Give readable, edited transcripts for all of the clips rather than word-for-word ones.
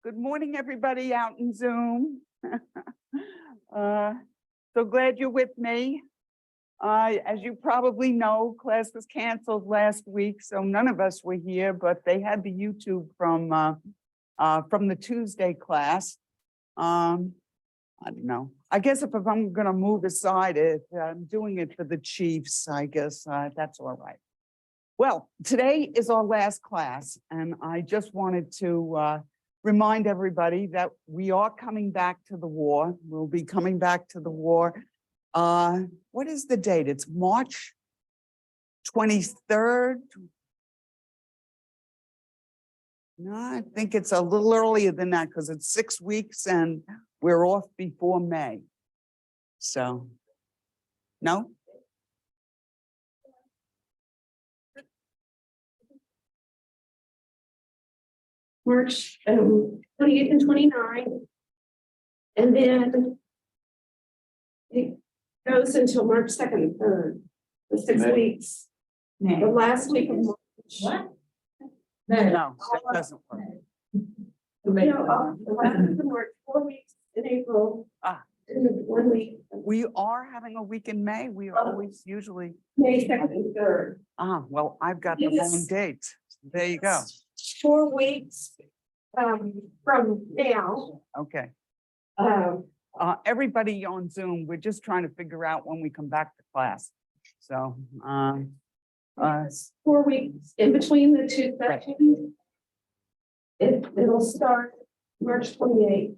Good morning, everybody out in Zoom. So glad you're with me. As you probably know, class was canceled last week, so none of us were here, but they had the YouTube from the Tuesday class. I don't know. I guess if I'm going to move aside, I'm doing it for the Chiefs. I guess that's all right. Well, today is our last class, and I just wanted to remind everybody that we are coming back to the war. We'll be coming back to the war. What is the date? It's March 23rd. No, I think it's a little earlier than that because it's 6 weeks and we're off before May. So, no? March 28th and 29th. And then it goes until March 2nd and 3rd, the 6 weeks. The last week of March. What? No, that doesn't work. No, the last week of March, 4 weeks in April. And then 1 week. We are having a week in May. We are always usually. May 2nd and 3rd. Well, I've got the wrong date. There you go. 4 weeks from now. Okay. Um, Everybody on Zoom, we're just trying to figure out when we come back to class. So, 4 weeks in between the two sessions. It'll start March 28th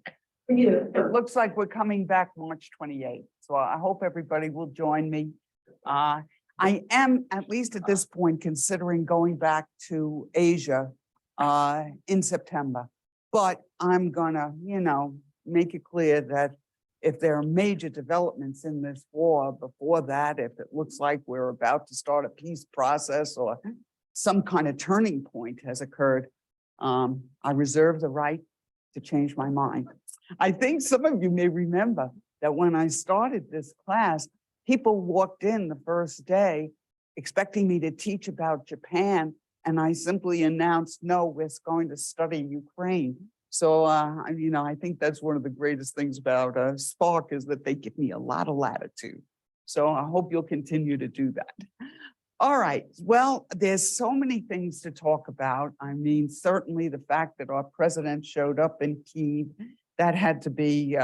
for you. it looks like we're coming back March 28th. So I hope everybody will join me. I am, at least at this point, considering going back to Asia in September. But I'm gonna, make it clear that if there are major developments in this war before that, if it looks like we're about to start a peace process or some kind of turning point has occurred, I reserve the right to change my mind. I think some of you may remember that when I started this class, people walked in the first day expecting me to teach about Japan, and I simply announced, no, we're going to study Ukraine. So, I think that's one of the greatest things about Spark is that they give me a lot of latitude. So I hope you'll continue to do that. All right. Well, there's so many things to talk about. I mean, certainly the fact that our president showed up in Kyiv, that had to be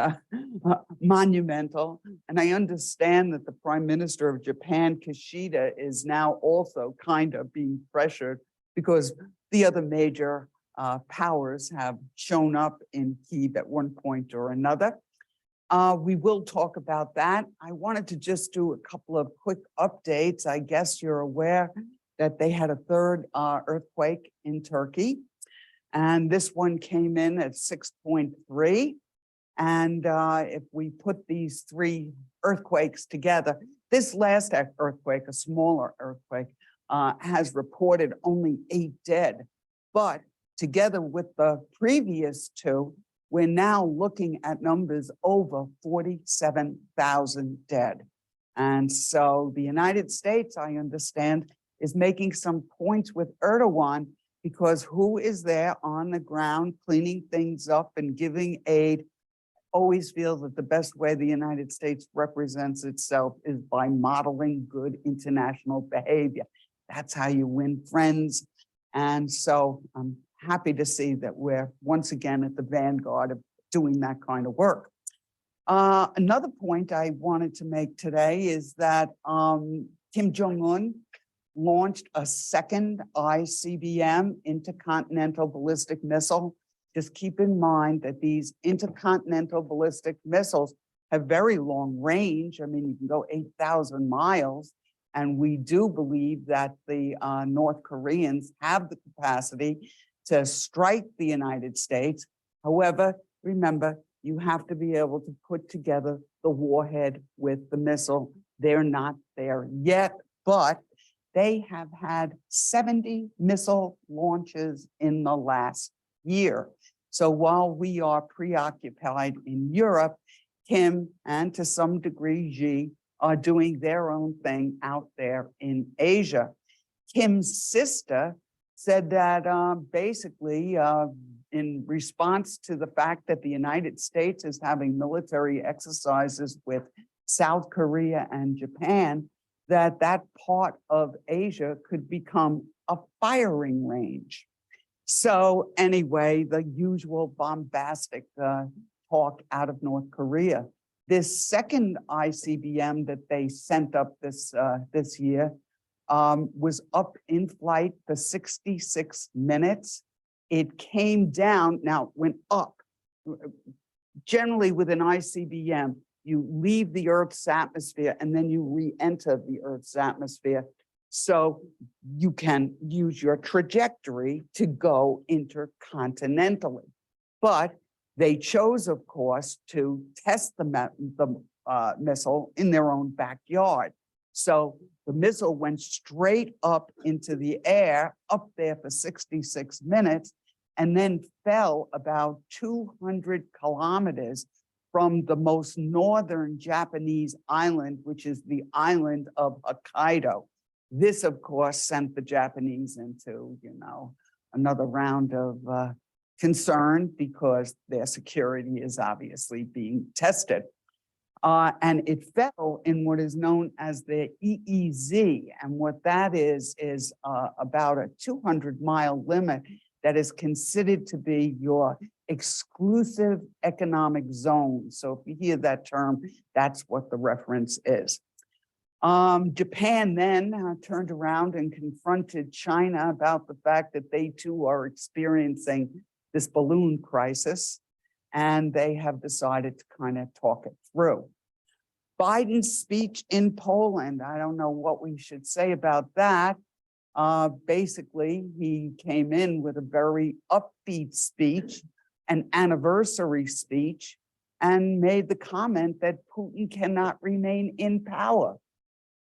monumental. And I understand that the Prime Minister of Japan, Kishida, is now also kind of being pressured because the other major powers have shown up in Kyiv at one point or another. We will talk about that. I wanted to just do a couple of quick updates. I guess you're aware that they had a third earthquake in Turkey. And this one came in at 6.3. And if we put these three earthquakes together, this last earthquake, a smaller earthquake, has reported only 8 dead. But together with the previous two, we're now looking at numbers over 47,000 dead. And so the United States, I understand, is making some points with Erdogan because who is there on the ground cleaning things up and giving aid always feels that the best way the United States represents itself is by modeling good international behavior. That's how you win friends. And so I'm happy to see that we're once again at the vanguard of doing that kind of work. Another point I wanted to make today is that Kim Jong-un launched a second ICBM, intercontinental ballistic missile. Just keep in mind that these intercontinental ballistic missiles have very long range. I mean, you can go 8,000 miles. And we do believe that the North Koreans have the capacity to strike the United States. However, remember, you have to be able to put together the warhead with the missile. They're not there yet, but they have had 70 missile launches in the last year. So while we are preoccupied in Europe, Kim and to some degree Xi are doing their own thing out there in Asia. Kim's sister said that basically in response to the fact that the United States is having military exercises with South Korea and Japan, that part of Asia could become a firing range. So anyway, the usual bombastic talk out of North Korea. This second ICBM that they sent up this year was up in flight for 66 minutes. It came down, now went up. Generally with an ICBM, you leave the Earth's atmosphere and then you re-enter the Earth's atmosphere. So you can use your trajectory to go intercontinentally. But they chose, of course, to test the missile in their own backyard. So the missile went straight up into the air, up there for 66 minutes, and then fell about 200 kilometers from the most northern Japanese island, which is the island of Hokkaido. This, of course, sent the Japanese into, another round of concern because their security is obviously being tested. And it fell in what is known as the EEZ. And what that is about a 200-mile limit that is considered to be your exclusive economic zone. So if you hear that term, that's what the reference is. Japan then turned around and confronted China about the fact that they too are experiencing this balloon crisis, and they have decided to kind of talk it through. Biden's speech in Poland, I don't know what we should say about that. Basically, he came in with a very upbeat speech, an anniversary speech, and made the comment that Putin cannot remain in power.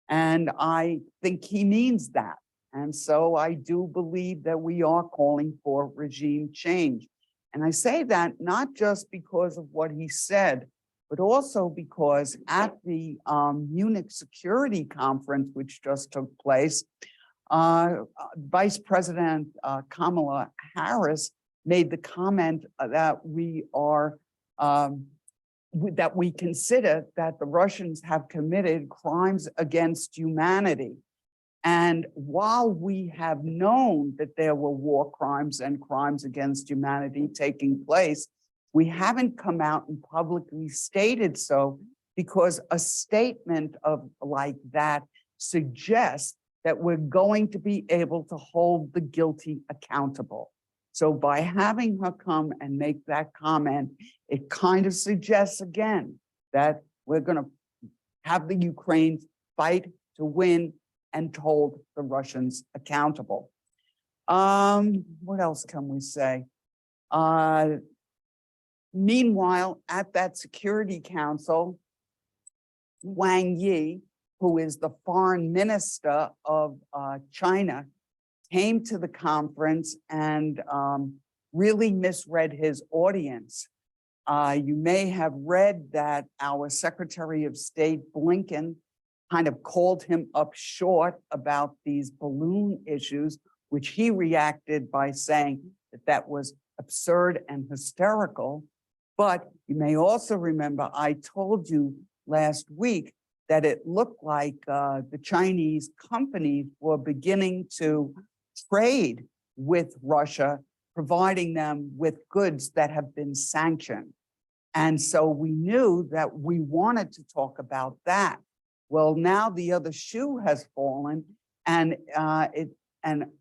And I think he means that. And so I do believe that we are calling for regime change. And I say that not just because of what he said, but also because at the Munich Security Conference, which just took place, Vice President Kamala Harris made the comment that we consider that the Russians have committed crimes against humanity. And while we have known that there were war crimes and crimes against humanity taking place, we haven't come out and publicly stated so, because a statement like that suggests that we're going to be able to hold the guilty accountable. So by having her come and make that comment, it kind of suggests again that we're going to have the Ukrainians fight to win and hold the Russians accountable. What else can we say? Meanwhile, at that Security Council, Wang Yi, who is the foreign minister of China, came to the conference and really misread his audience. You may have read that our Secretary of State Blinken kind of called him up short about these balloon issues, which he reacted by saying that that was absurd and hysterical. But you may also remember I told you last week that it looked like the Chinese companies were beginning to trade with Russia, providing them with goods that have been sanctioned. And so we knew that we wanted to talk about that. Well, now the other shoe has fallen, and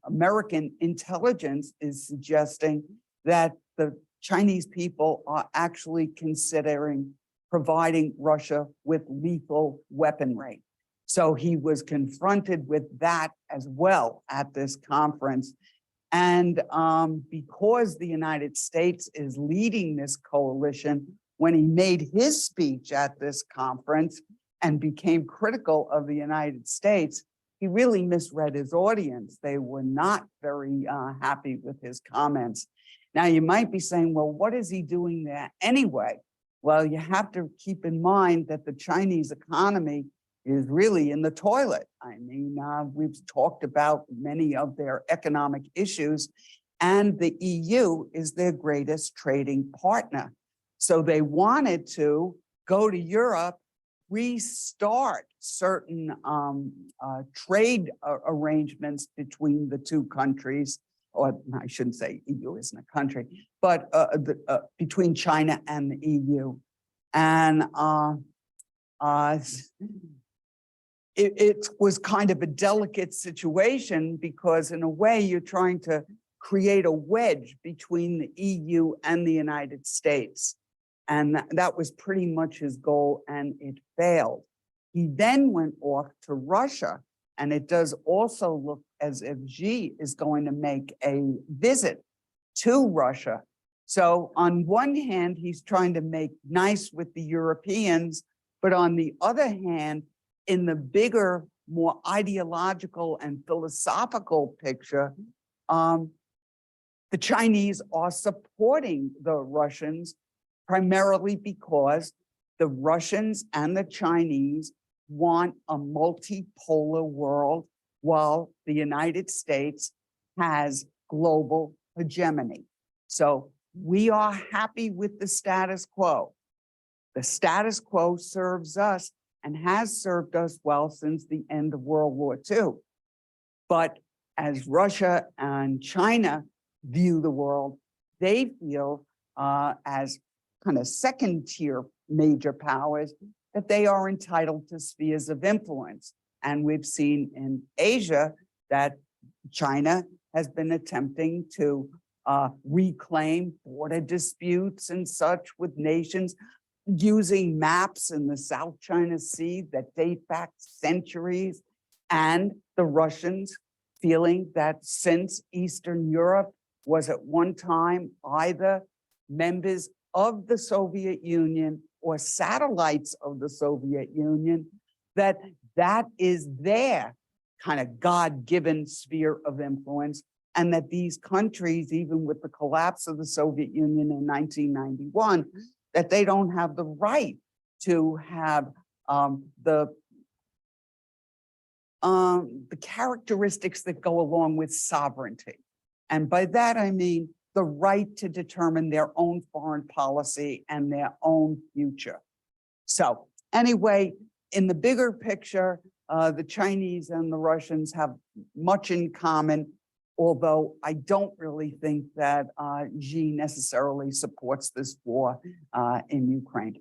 American intelligence is suggesting that the Chinese people are actually considering providing Russia with lethal weaponry. So he was confronted with that as well at this conference. And because the United States is leading this coalition, when he made his speech at this conference and became critical of the United States, he really misread his audience. They were not very happy with his comments. Now, you might be saying, well, what is he doing there anyway? Well, you have to keep in mind that the Chinese economy is really in the toilet. I mean, we've talked about many of their economic issues, and the EU is their greatest trading partner. So they wanted to go to Europe, restart certain trade arrangements between the two countries, or I shouldn't say EU isn't a country, but between China and the EU. And it was kind of a delicate situation because in a way you're trying to create a wedge between the EU and the United States. And that was pretty much his goal, and it failed. He then went off to Russia, and it does also look as if Xi is going to make a visit to Russia. So on one hand, he's trying to make nice with the Europeans, but on the other hand, in the bigger, more ideological and philosophical picture, the Chinese are supporting the Russians primarily because the Russians and the Chinese want a multipolar world while the United States has global hegemony. So we are happy with the status quo. The status quo serves us and has served us well since the end of World War II. But as Russia and China view the world, they feel as kind of second-tier major powers that they are entitled to spheres of influence. And we've seen in Asia that China has been attempting to reclaim border disputes and such with nations using maps in the South China Sea that date back centuries, and the Russians feeling that since Eastern Europe was at one time either members of the Soviet Union or satellites of the Soviet Union, that is their kind of God-given sphere of influence, and that these countries, even with the collapse of the Soviet Union in 1991, that they don't have the right to have the characteristics that go along with sovereignty. And by that, I mean the right to determine their own foreign policy and their own future. So anyway, in the bigger picture, the Chinese and the Russians have much in common, although I don't really think that Xi necessarily supports this war in Ukraine.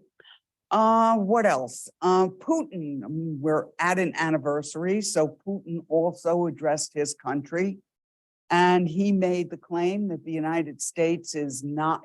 What else? Putin, we're at an anniversary, so Putin also addressed his country, and he made the claim that the United States is not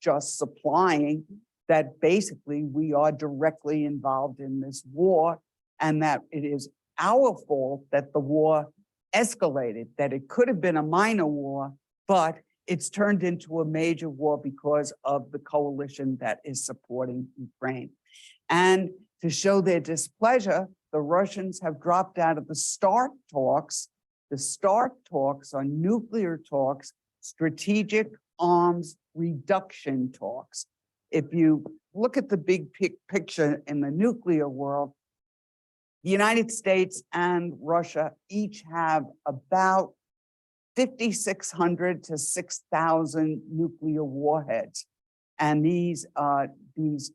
just supplying, that basically we are directly involved in this war, and that it is our fault that the war escalated, that it could have been a minor war, but it's turned into a major war because of the coalition that is supporting Ukraine. And to show their displeasure, the Russians have dropped out of the START talks. The START talks are nuclear talks, strategic arms reduction talks. If you look at the big picture in the nuclear world, the United States and Russia each have about 5,600 to 6,000 nuclear warheads. And these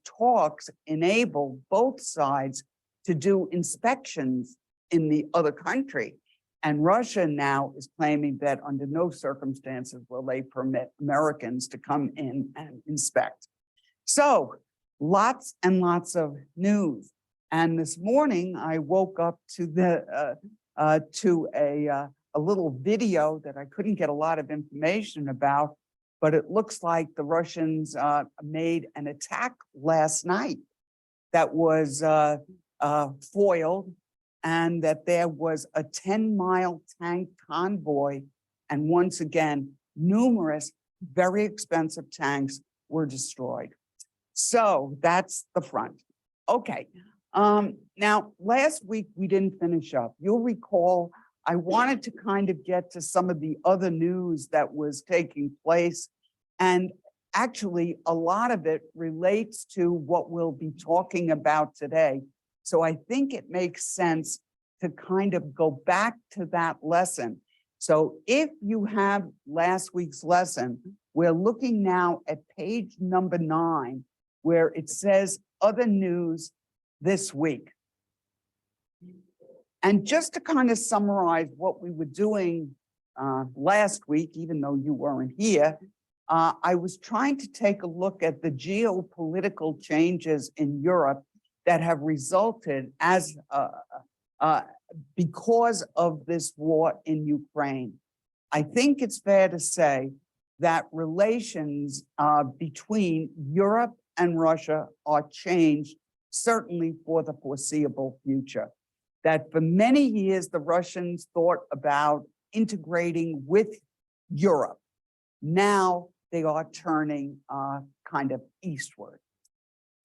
talks enable both sides to do inspections in the other country. And Russia now is claiming that under no circumstances will they permit Americans to come in and inspect. So lots and lots of news. And this morning I woke up to a little video that I couldn't get a lot of information about, but it looks like the Russians made an attack last night that was foiled, and that there was a 10-mile tank convoy. And once again, numerous very expensive tanks were destroyed. So that's the front. Okay. Now, last week we didn't finish up. You'll recall I wanted to kind of get to some of the other news that was taking place. And actually, a lot of it relates to what we'll be talking about today. So I think it makes sense to kind of go back to that lesson So if you have last week's lesson, we're looking now at page number 9, where it says other news this week. And just to kind of summarize what we were doing last week, even though you weren't here, I was trying to take a look at the geopolitical changes in Europe that have resulted as because of this war in Ukraine. I think it's fair to say that relations between Europe and Russia are changed, certainly for the foreseeable future. That for many years, the Russians thought about integrating with Europe. Now they are turning kind of eastward.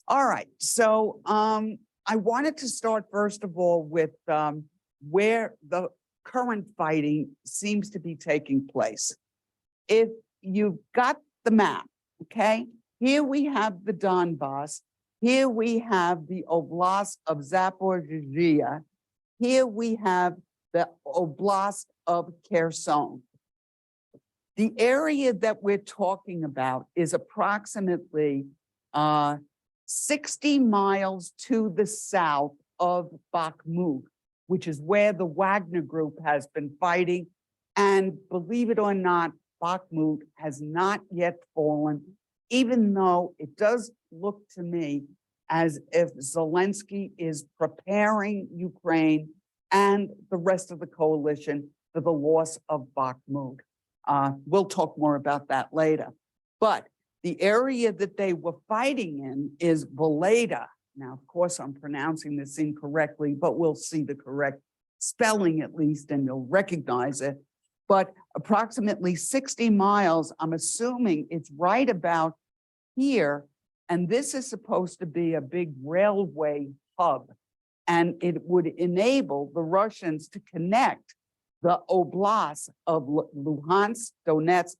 All right, so I wanted to start first of all with where the current fighting seems to be taking place. If you've got the map, okay, here we have the Donbass, here we have the Oblast of Zaporizhzhia, here we have the Oblast of Kherson. The area that we're talking about is approximately 60 miles to the south of Bakhmut, which is where the Wagner Group has been fighting. And believe it or not, Bakhmut has not yet fallen, even though it does look to me as if Zelensky is preparing Ukraine and the rest of the coalition for the loss of Bakhmut. We'll talk more about that later. But the area that they were fighting in is Voleda. Now, of course, I'm pronouncing this incorrectly, but we'll see the correct spelling at least, and you'll recognize it. But approximately 60 miles, I'm assuming it's right about here. And this is supposed to be a big railway hub. And it would enable the Russians to connect the Oblast of Luhansk, Donetsk,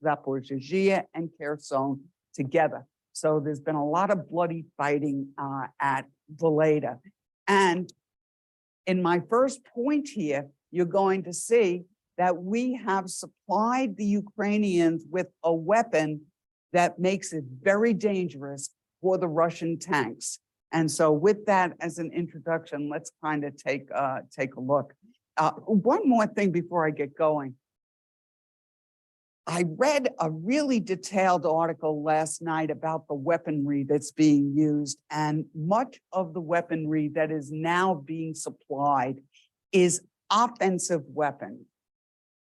Zaporizhzhia, and Kherson together. So there's been a lot of bloody fighting at Voleda. And in my first point here, you're going to see that we have supplied the Ukrainians with a weapon that makes it very dangerous for the Russian tanks. And so with that as an introduction, let's kind of take a look. One more thing before I get going. I read a really detailed article last night about the weaponry that's being used, and much of the weaponry that is now being supplied is offensive weapons,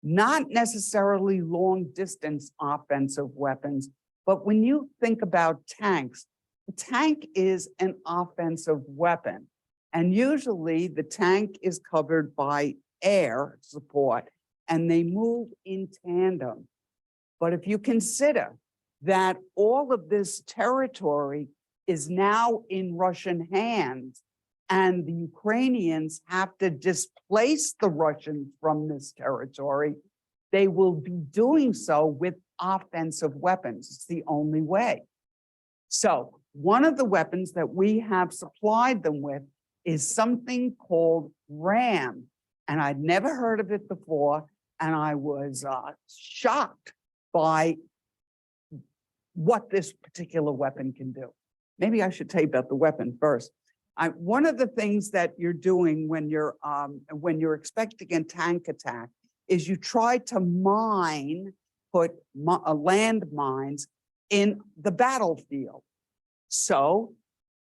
not necessarily long distance offensive weapons. But when you think about tanks, the tank is an offensive weapon. And usually the tank is covered by air support and they move in tandem. But if you consider that all of this territory is now in Russian hands and the Ukrainians have to displace the Russians from this territory, they will be doing so with offensive weapons. It's the only way. So one of the weapons that we have supplied them with is something called RAM. And I'd never heard of it before. And I was shocked by what this particular weapon can do. Maybe I should tell you about the weapon first. One of the things that you're doing when you're expecting a tank attack is you try to put land mines in the battlefield. So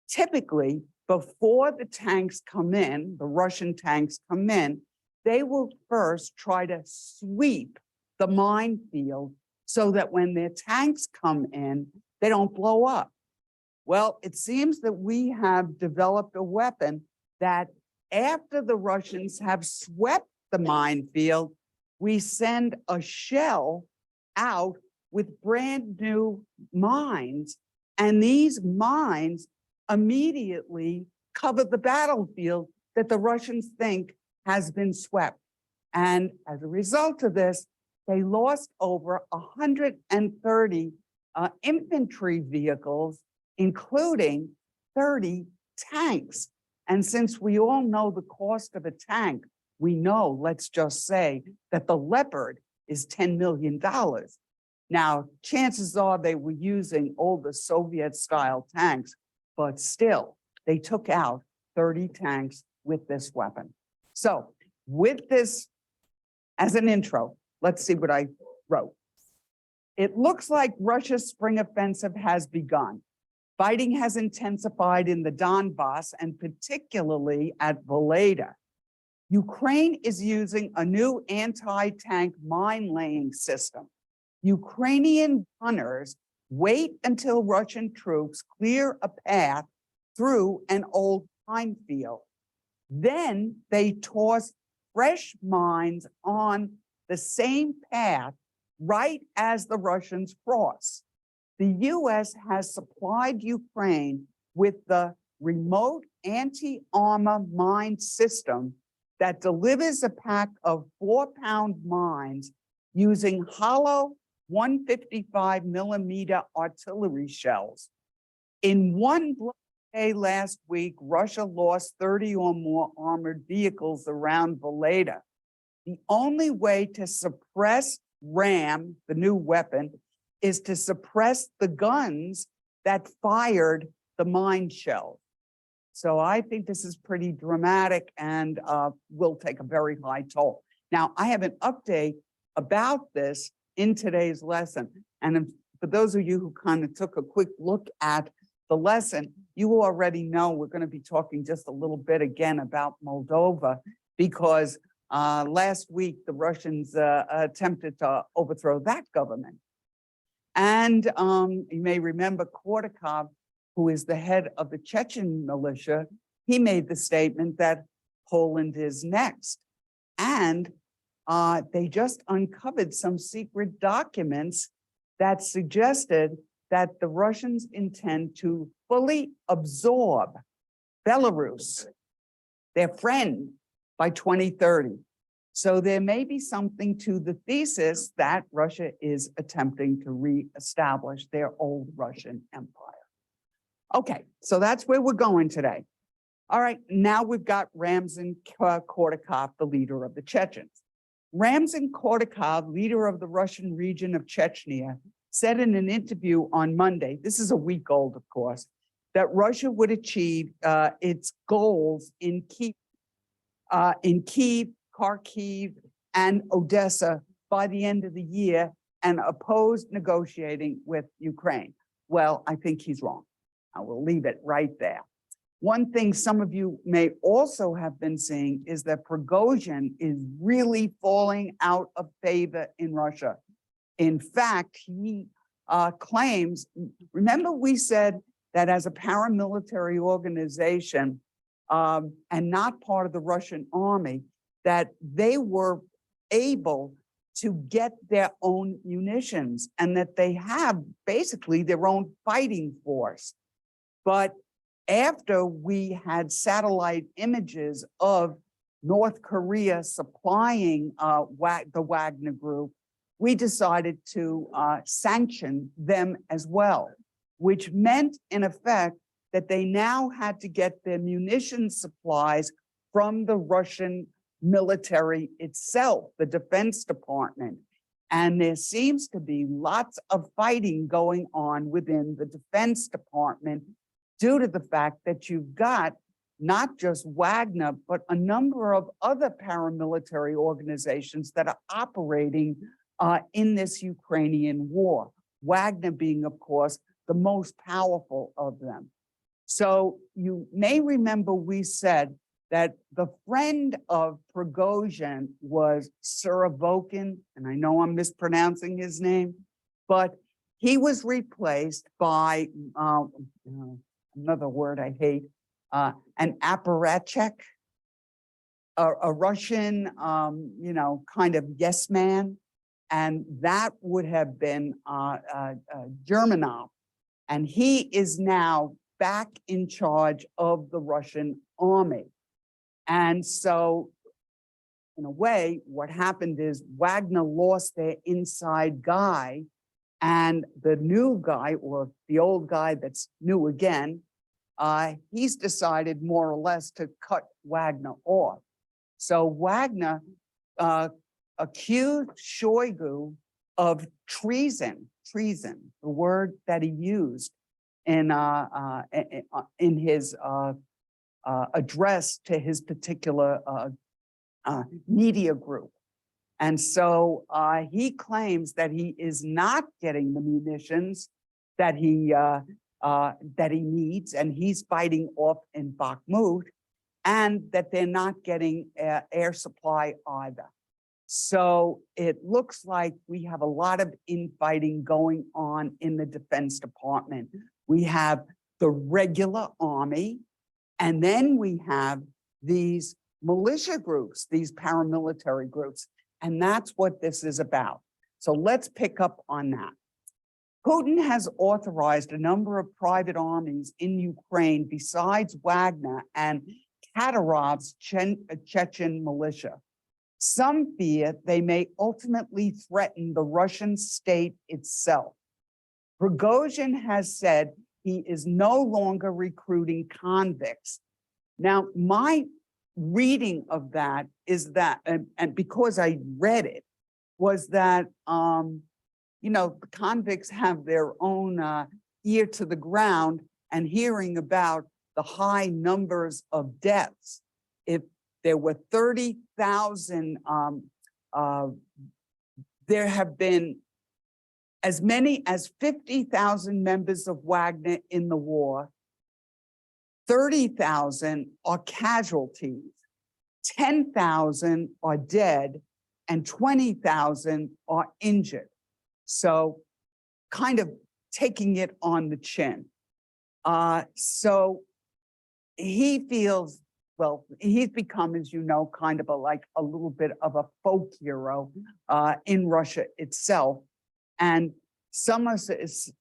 typically, before the tanks come in, the Russian tanks come in, they will first try to sweep the minefield so that when their tanks come in, they don't blow up. Well, it seems that we have developed a weapon that after the Russians have swept the minefield, we send a shell out with brand new mines. And these mines immediately cover the battlefield that the Russians think has been swept. And as a result of this, they lost over 130 infantry vehicles, including 30 tanks. And since we all know the cost of a tank, we know, let's just say, that the Leopard is $10 million. Now, chances are they were using older Soviet-style tanks, but still, they took out 30 tanks with this weapon. So with this as an intro, let's see what I wrote. It looks like Russia's spring offensive has begun. Fighting has intensified in the Donbass and particularly at Voleda. Ukraine is using a new anti-tank mine-laying system. Ukrainian gunners wait until Russian troops clear a path through an old minefield. Then they toss fresh mines on the same path right as the Russians cross. The US has supplied Ukraine with the remote anti-armor mine system that delivers a pack of 4-pound mines using hollow 155 millimeter artillery shells. In one day last week, Russia lost 30 or more armored vehicles around Voleda. The only way to suppress RAM, the new weapon, is to suppress the guns that fired the mine shells. So I think this is pretty dramatic and will take a very high toll. Now, I have an update about this in today's lesson. And for those of you who kind of took a quick look at the lesson, you already know we're going to be talking just a little bit again about Moldova, because last week the Russians attempted to overthrow that government. And you may remember Kortikov, who is the head of the Chechen militia, he made the statement that Poland is next. And they just uncovered some secret documents that suggested that the Russians intend to fully absorb Belarus, their friend, by 2030. So there may be something to the thesis that Russia is attempting to reestablish their old Russian empire. Okay, so that's where we're going today. All right, now we've got Ramzan Kortikov, the leader of the Chechens. Ramzan Kortikov, leader of the Russian region of Chechnya, said in an interview on Monday, this is a week old, of course, that Russia would achieve its goals in Kyiv, Kharkiv, and Odessa by the end of the year and opposed negotiating with Ukraine. Well, I think he's wrong. I will leave it right there. One thing some of you may also have been seeing is that Prigozhin is really falling out of favor in Russia. In fact, he claims, remember we said that as a paramilitary organization and not part of the Russian army, that they were able to get their own munitions and that they have basically their own fighting force. But after we had satellite images of North Korea supplying the Wagner Group, we decided to sanction them as well, which meant, in effect, that they now had to get their munition supplies from the Russian military itself, the Defense Department. And there seems to be lots of fighting going on within the Defense Department due to the fact that you've got not just Wagner, but a number of other paramilitary organizations that are operating in this Ukrainian war. Wagner being, of course, the most powerful of them. So you may remember we said that the friend of Prigozhin was Surovikin, and I know I'm mispronouncing his name, but he was replaced by another word I hate, an apparatchik, a Russian, kind of yes man, and that would have been Germanov, and he is now back in charge of the Russian army. And so, in a way, what happened is Wagner lost their inside guy, and the new guy, or the old guy that's new again, he's decided more or less to cut Wagner off. So Wagner accused Shoigu of treason, the word that he used in his address to his particular media group. And so he claims that he is not getting the munitions that he needs, and he's fighting off in Bakhmut, and that they're not getting air supply either. So it looks like we have a lot of infighting going on in the Defense Department. We have the regular army, and then we have these militia groups, these paramilitary groups, and that's what this is about. So let's pick up on that. Putin has authorized a number of private armies in Ukraine besides Wagner and Kadyrov's Chechen militia. Some fear they may ultimately threaten the Russian state itself. Prigozhin has said he is no longer recruiting convicts. Now, my reading of that is that, and because I read it, was that, the convicts have their own ear to the ground, and hearing about the high numbers of deaths. If there were 30,000, there have been as many as 50,000 members of Wagner in the war. 30,000 are casualties, 10,000 are dead, and 20,000 are injured. So kind of taking it on the chin. So he feels, well, he's become, as you know, kind of a little bit of a folk hero in Russia itself. And some are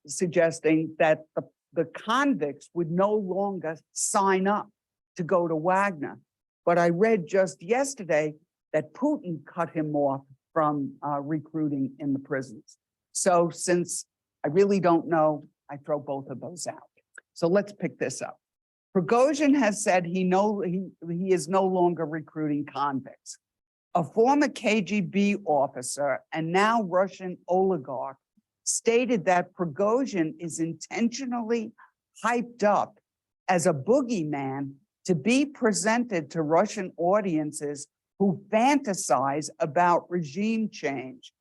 suggesting that the convicts would no longer sign up to go to Wagner. But I read just yesterday that Putin cut him off from recruiting in the prisons. So since I really don't know, I throw both of those out. So let's pick this up. Prigozhin has said he is no longer recruiting convicts. A former KGB officer and now Russian oligarch stated that Prigozhin is intentionally hyped up as a boogeyman to be presented to Russian audiences who fantasize about regime change.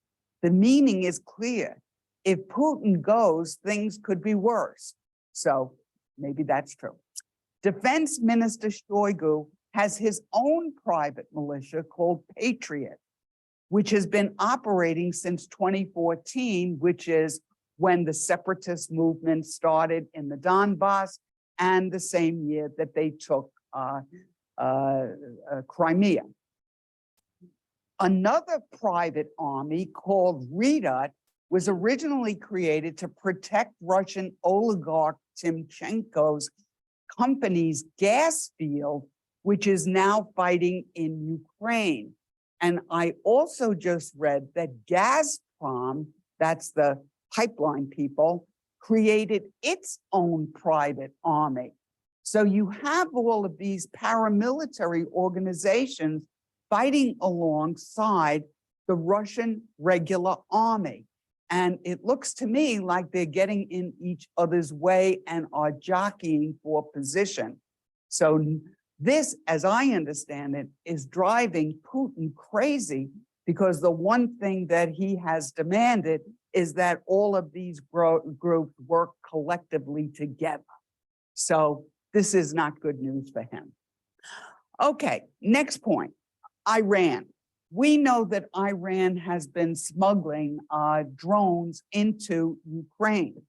The meaning is clear. If Putin goes, things could be worse. So maybe that's true. Defense Minister Shoigu has his own private militia called Patriot, which has been operating since 2014, which is when the separatist movement started in the Donbass, and the same year that they took Crimea. Another private army called Redut was originally created to protect Russian oligarch Timchenko's company's gas field, which is now fighting in Ukraine. And I also just read that Gazprom, that's the pipeline people, created its own private army. So you have all of these paramilitary organizations fighting alongside the Russian regular army. And it looks to me like they're getting in each other's way and are jockeying for position. So this, as I understand it, is driving Putin crazy, because the one thing that he has demanded is that all of these groups work collectively together. So this is not good news for him. Okay, next point, Iran. We know that Iran has been smuggling drones into Ukraine.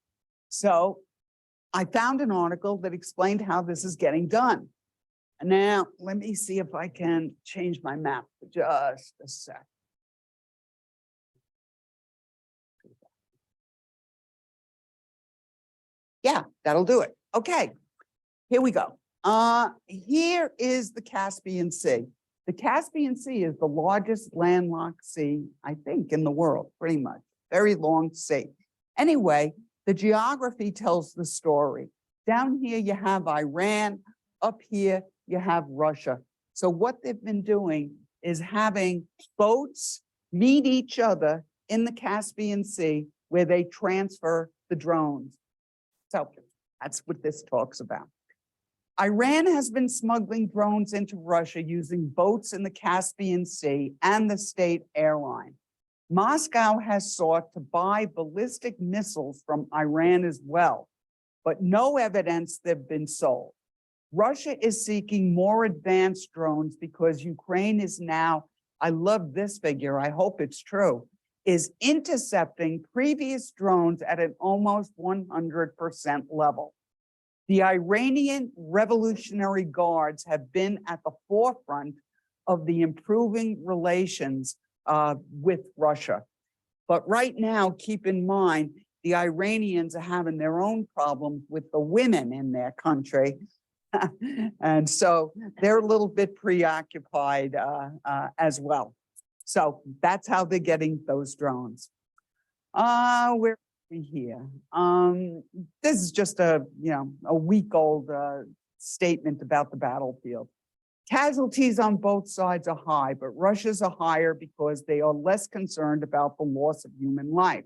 So I found an article that explained how this is getting done. Now, let me see if I can change my map for just a sec. Yeah, that'll do it. Okay, here we go. Here is the Caspian Sea. The Caspian Sea is the largest landlocked sea, I think, in the world, pretty much. Very long sea. Anyway, the geography tells the story. Down here, you have Iran. Up here, you have Russia. So what they've been doing is having boats meet each other in the Caspian Sea where they transfer the drones. So that's what this talks about. Iran has been smuggling drones into Russia using boats in the Caspian Sea and the state airline. Moscow has sought to buy ballistic missiles from Iran as well, but no evidence they've been sold. Russia is seeking more advanced drones because Ukraine is now, I love this figure, I hope it's true, is intercepting previous drones at an almost 100% level. The Iranian Revolutionary Guards have been at the forefront of the improving relations with Russia. But right now, keep in mind, the Iranians are having their own problems with the women in their country. And so they're a little bit preoccupied as well. So that's how they're getting those drones. Where are we here? This is just a week-old statement about the battlefield. Casualties on both sides are high, but Russia's are higher because they are less concerned about the loss of human life.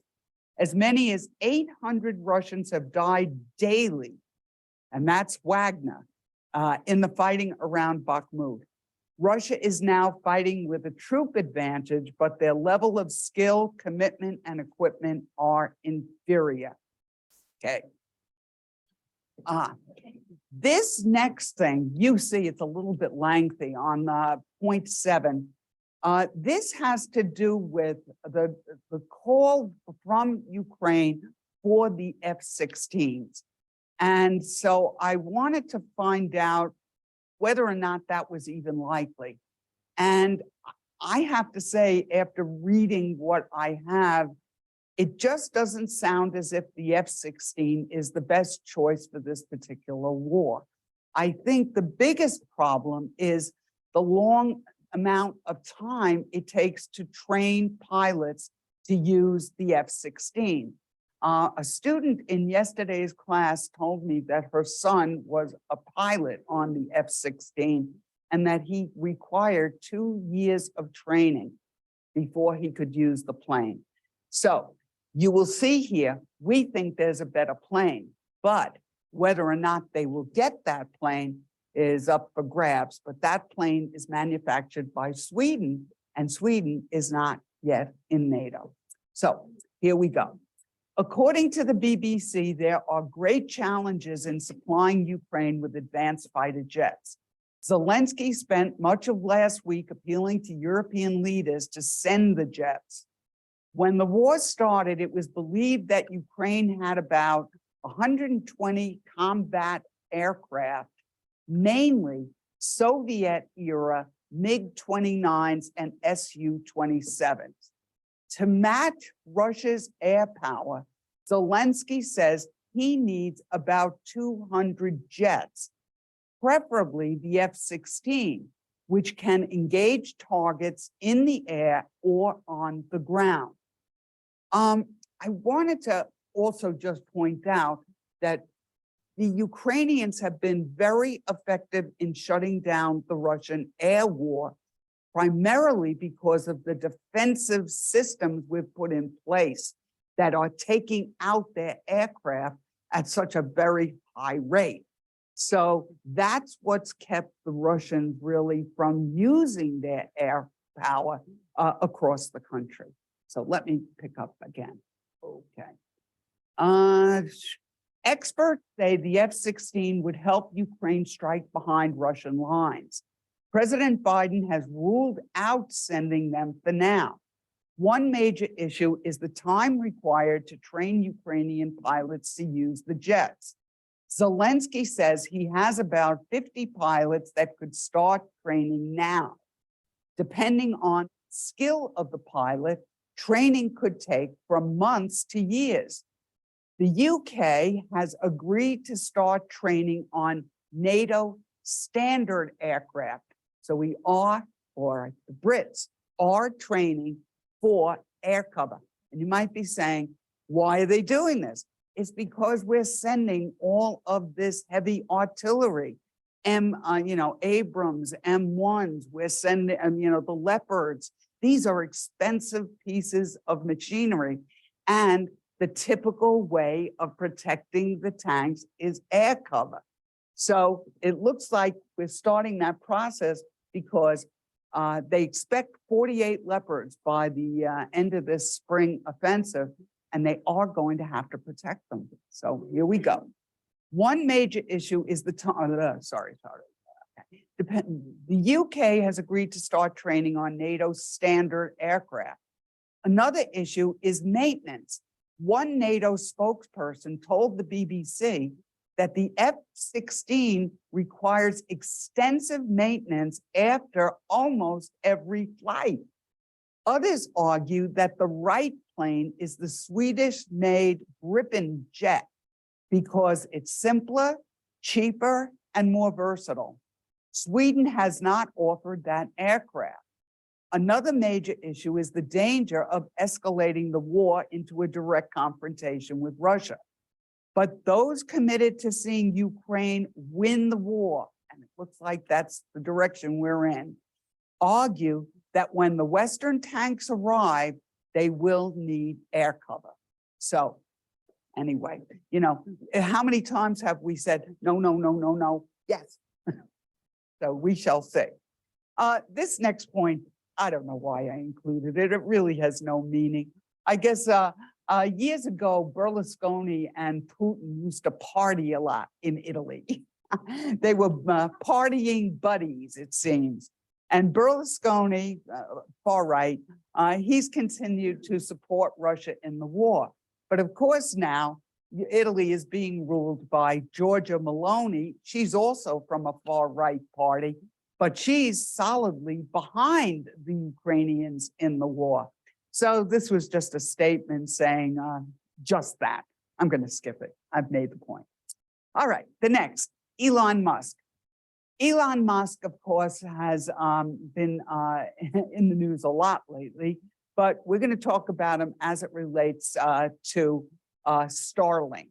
As many as 800 Russians have died daily, and that's Wagner, in the fighting around Bakhmut. Russia is now fighting with a troop advantage, but their level of skill, commitment, and equipment are inferior. Okay. This next thing, you see it's a little bit lengthy on point 7. This has to do with the call from Ukraine for the F-16s. And so I wanted to find out whether or not that was even likely. And I have to say, after reading what I have, it just doesn't sound as if the F-16 is the best choice for this particular war. I think the biggest problem is the long amount of time it takes to train pilots to use the F-16. A student in yesterday's class told me that her son was a pilot on the F-16 and that he required 2 years of training before he could use the plane. So you will see here, we think there's a better plane, but whether or not they will get that plane is up for grabs. But that plane is manufactured by Sweden, and Sweden is not yet in NATO. So here we go. According to the BBC, there are great challenges in supplying Ukraine with advanced fighter jets. Zelensky spent much of last week appealing to European leaders to send the jets. When the war started, it was believed that Ukraine had about 120 combat aircraft, mainly Soviet-era MiG-29s and Su-27s. To match Russia's air power, Zelensky says he needs about 200 jets, preferably the F-16, which can engage targets in the air or on the ground. I wanted to also just point out that the Ukrainians have been very effective in shutting down the Russian air war, primarily because of the defensive systems we've put in place that are taking out their aircraft at such a very high rate. So that's what's kept the Russians really from using their air power across the country. So let me pick up again. Okay. Experts say the F-16 would help Ukraine strike behind Russian lines. President Biden has ruled out sending them for now. One major issue is the time required to train Ukrainian pilots to use the jets. Zelensky says he has about 50 pilots that could start training now. Depending on skill of the pilot, training could take from months to years. The UK has agreed to start training on NATO standard aircraft. So we are, or the Brits are training for air cover. And you might be saying, why are they doing this? It's because we're sending all of this heavy artillery. Abrams M1s. We're sending, the Leopards. These are expensive pieces of machinery. And the typical way of protecting the tanks is air cover. So it looks like we're starting that process because they expect 48 Leopards by the end of this spring offensive, and they are going to have to protect them. So here we go. One major issue is the UK has agreed to start training on NATO's standard aircraft. Another issue is maintenance. One NATO spokesperson told the BBC that the F-16 requires extensive maintenance after almost every flight. Others argue that the right plane is the Swedish-made Gripen jet because it's simpler, cheaper, and more versatile. Sweden has not offered that aircraft. Another major issue is the danger of escalating the war into a direct confrontation with Russia. But those committed to seeing Ukraine win the war, and it looks like that's the direction we're in, argue that when the Western tanks arrive, they will need air cover. So anyway, how many times have we said, no, no, no, no, no, yes. So we shall see. This next point, I don't know why I included it. It really has no meaning. I guess years ago, Berlusconi and Putin used to party a lot in Italy. They were partying buddies, it seems. And Berlusconi, far right, he's continued to support Russia in the war. But of course now, Italy is being ruled by Giorgia Meloni. She's also from a far right party, but she's solidly behind the Ukrainians in the war. So this was just a statement saying just that. I'm going to skip it. I've made the point. All right, the next, Elon Musk. Elon Musk, of course, has been in the news a lot lately, but we're going to talk about him as it relates to Starlink.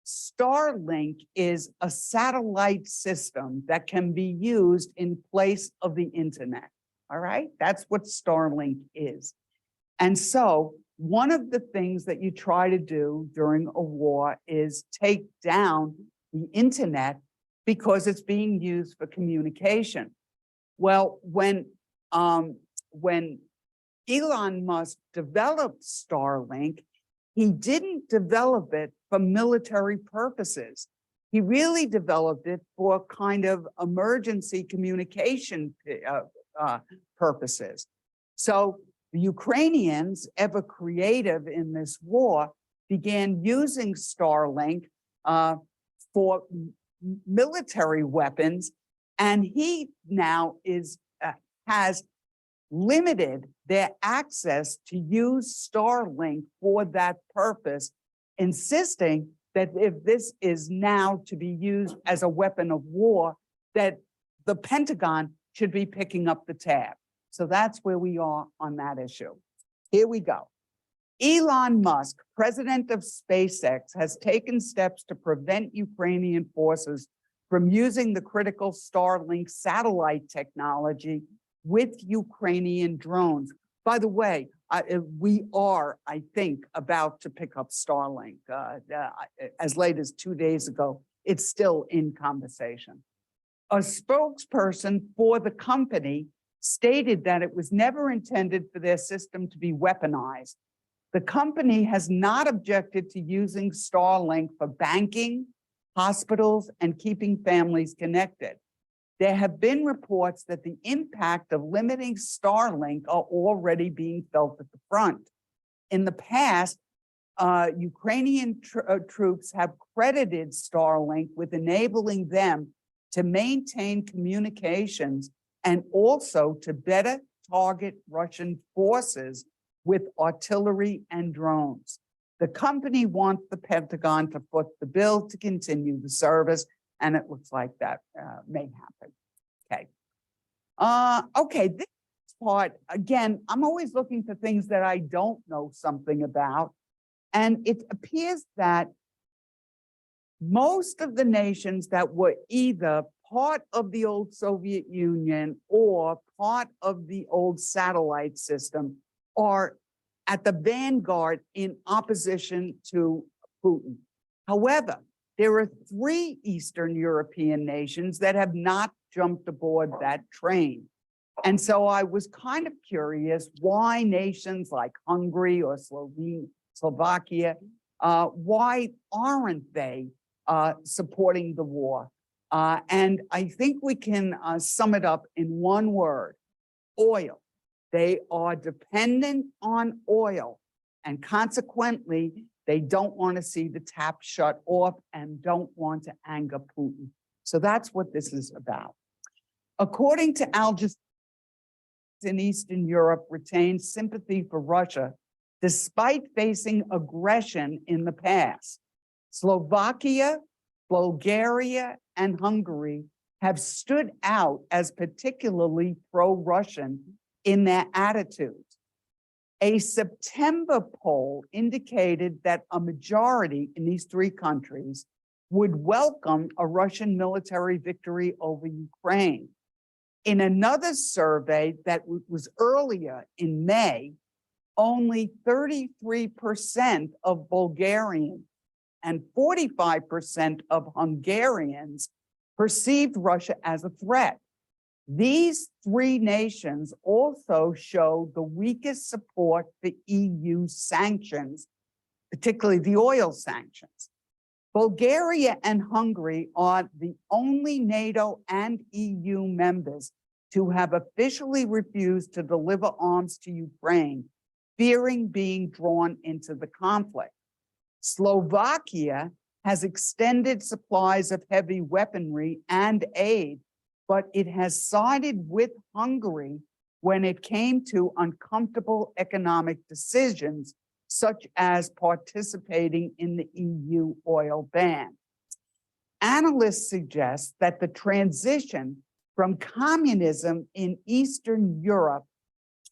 Starlink is a satellite system that can be used in place of the internet. All right, that's what Starlink is. And so one of the things that you try to do during a war is take down the internet because it's being used for communication. Well, when Elon Musk developed Starlink, he didn't develop it for military purposes. He really developed it for kind of emergency communication purposes. So the Ukrainians, ever creative in this war, began using Starlink for military weapons, and he now has limited their access to use Starlink for that purpose, insisting that if this is now to be used as a weapon of war, that the Pentagon should be picking up the tab. So that's where we are on that issue. Here we go. Elon Musk, president of SpaceX, has taken steps to prevent Ukrainian forces from using the critical Starlink satellite technology with Ukrainian drones. By the way, we are, I think, about to pick up Starlink. As late as 2 days ago, it's still in conversation. A spokesperson for the company stated that it was never intended for their system to be weaponized. The company has not objected to using Starlink for banking, hospitals, and keeping families connected. There have been reports that the impact of limiting Starlink are already being felt at the front. In the past, Ukrainian troops have credited Starlink with enabling them to maintain communications and also to better target Russian forces with artillery and drones. The company wants the Pentagon to foot the bill to continue the service, and it looks like that may happen. Okay. Okay, this part, again, I'm always looking for things that I don't know something about, and it appears that most of the nations that were either part of the old Soviet Union or part of the old satellite system are at the vanguard in opposition to Putin. However, there are 3 Eastern European nations that have not jumped aboard that train. And so I was kind of curious why nations like Hungary or Slovakia, why aren't they supporting the war? And I think we can sum it up in one word: oil. They are dependent on oil, and consequently, they don't want to see the tap shut off and don't want to anger Putin. So that's what this is about. According to Al Jazeera, in Eastern Europe retained sympathy for Russia despite facing aggression in the past. Slovakia, Bulgaria, and Hungary have stood out as particularly pro-Russian in their attitudes. A September poll indicated that a majority in these 3 countries would welcome a Russian military victory over Ukraine. In another survey that was earlier in May, only 33% of Bulgarians and 45% of Hungarians perceived Russia as a threat. These 3 nations also show the weakest support for EU sanctions, particularly the oil sanctions. Bulgaria and Hungary are the only NATO and EU members to have officially refused to deliver arms to Ukraine, fearing being drawn into the conflict. Slovakia has extended supplies of heavy weaponry and aid, but it has sided with Hungary when it came to uncomfortable economic decisions, such as participating in the EU oil ban. Analysts suggest that the transition from communism in Eastern Europe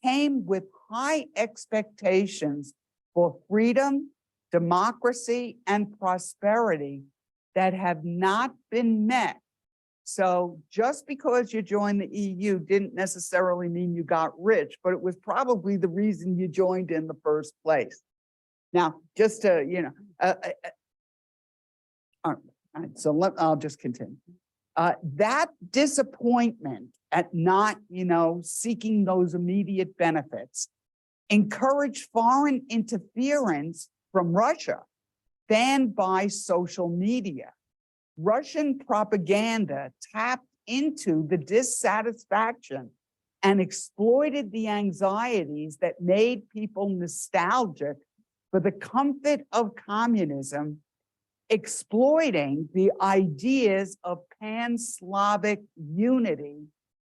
came with high expectations for freedom, democracy, and prosperity that have not been met. So just because you joined the EU didn't necessarily mean you got rich, but it was probably the reason you joined in the first place. Now, just to, all right, so I'll just continue. That disappointment at not, seeking those immediate benefits encouraged foreign interference from Russia, fanned by social media. Russian propaganda tapped into the dissatisfaction and exploited the anxieties that made people nostalgic for the comfort of communism, exploiting the ideas of pan-Slavic unity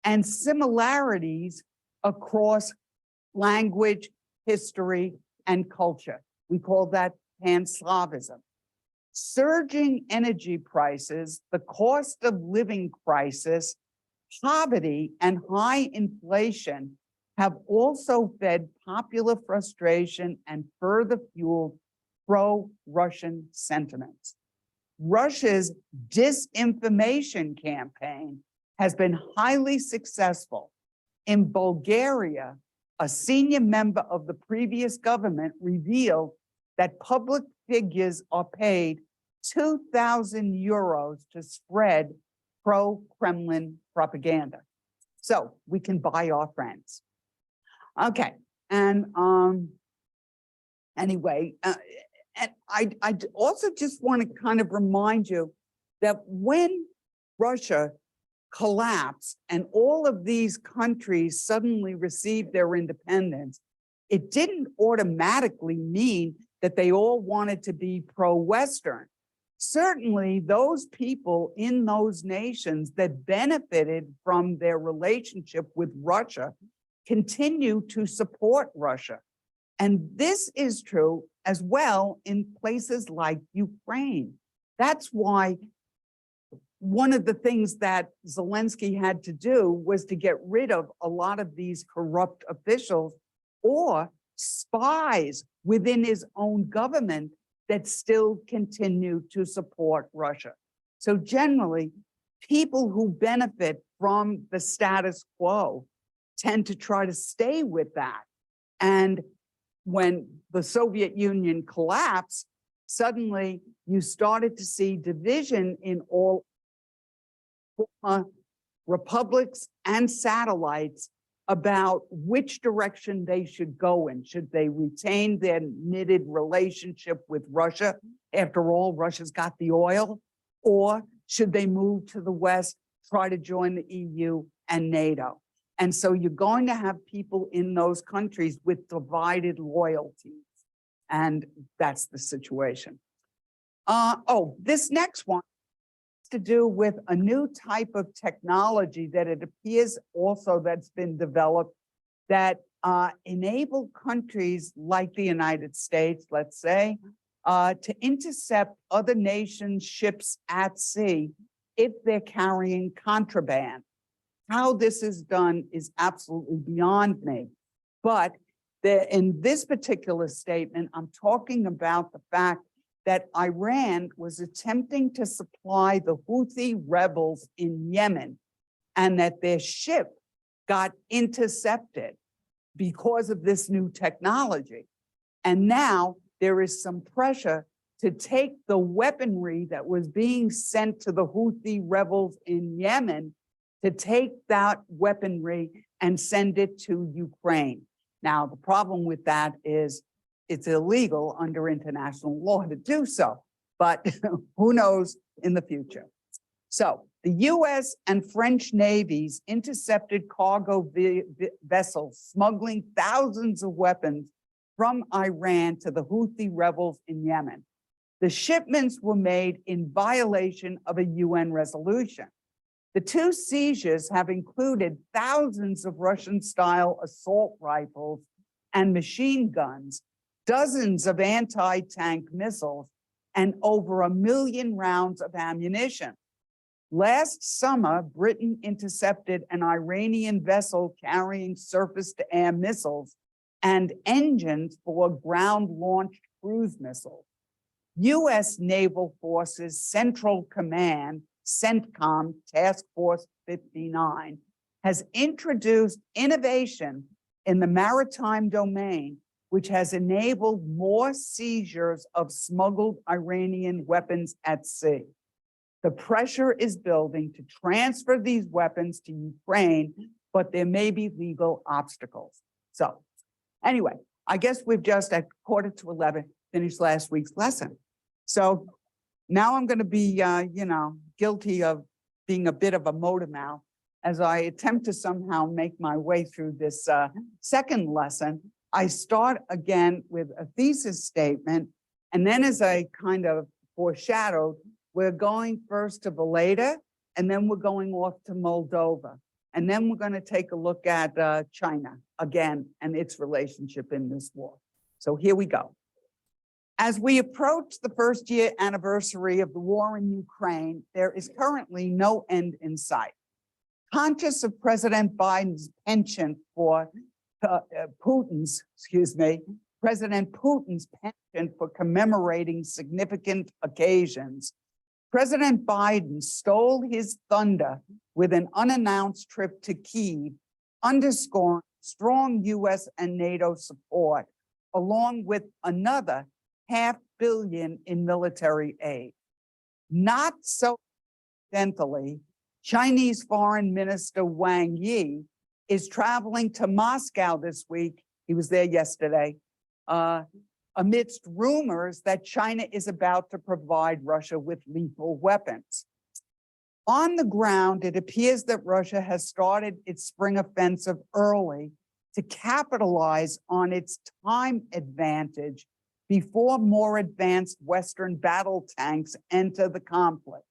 and similarities across language, history, and culture. We call that pan-Slavism. Surging energy prices, the cost of living crisis, poverty, and high inflation have also fed popular frustration and further fueled pro-Russian sentiments. Russia's disinformation campaign has been highly successful. In Bulgaria, a senior member of the previous government revealed that public figures are paid 2,000 euros to spread pro-Kremlin propaganda. So we can buy our friends. Okay, and anyway, and I also just want to kind of remind you that when Russia collapsed and all of these countries suddenly received their independence, it didn't automatically mean that they all wanted to be pro-Western. Certainly, those people in those nations that benefited from their relationship with Russia continue to support Russia. And this is true as well in places like Ukraine. That's why one of the things that Zelensky had to do was to get rid of a lot of these corrupt officials or spies within his own government that still continue to support Russia. So generally, people who benefit from the status quo tend to try to stay with that. And when the Soviet Union collapsed, suddenly you started to see division in all republics and satellites about which direction they should go in. Should they retain their knitted relationship with Russia? After all, Russia's got the oil. Or should they move to the West, try to join the EU and NATO? And so you're going to have people in those countries with divided loyalties. And that's the situation. This next one has to do with a new type of technology that it appears also that's been developed that enable countries like the United States, let's say, to intercept other nations' ships at sea if they're carrying contraband. How this is done is absolutely beyond me. But in this particular statement, I'm talking about the fact that Iran was attempting to supply the Houthi rebels in Yemen and that their ship got intercepted because of this new technology. And now there is some pressure to take the weaponry that was being sent to the Houthi rebels in Yemen, to take that weaponry and send it to Ukraine. Now, the problem with that is it's illegal under international law to do so, but who knows in the future. So the US and French navies intercepted cargo vessels smuggling thousands of weapons from Iran to the Houthi rebels in Yemen. The shipments were made in violation of a UN resolution. The two seizures have included thousands of Russian-style assault rifles and machine guns, dozens of anti-tank missiles, and over 1 million rounds of ammunition. Last summer, Britain intercepted an Iranian vessel carrying surface-to-air missiles and engines for ground-launched cruise missiles. U.S. Naval Forces Central Command, CENTCOM Task Force 59, has introduced innovation in the maritime domain, which has enabled more seizures of smuggled Iranian weapons at sea. The pressure is building to transfer these weapons to Ukraine, but there may be legal obstacles. So anyway, I guess we've just at 11:15 finished last week's lesson. So now I'm going to be, guilty of being a bit of a motor mouth as I attempt to somehow make my way through this second lesson. I start again with a thesis statement, and then as I kind of foreshadowed, we're going first to Valletta, and then we're going off to Moldova. And then we're going to take a look at China again and its relationship in this war. So here we go. As we approach the first year anniversary of the war in Ukraine, there is currently no end in sight. Conscious of President Biden's penchant for President Putin's penchant for commemorating significant occasions, President Biden stole his thunder with an unannounced trip to Kyiv, underscoring strong US and NATO support, along with another $500 million in military aid. Not so accidentally, Chinese Foreign Minister Wang Yi is traveling to Moscow this week. He was there yesterday, amidst rumors that China is about to provide Russia with lethal weapons. On the ground, it appears that Russia has started its spring offensive early to capitalize on its time advantage before more advanced Western battle tanks enter the conflict.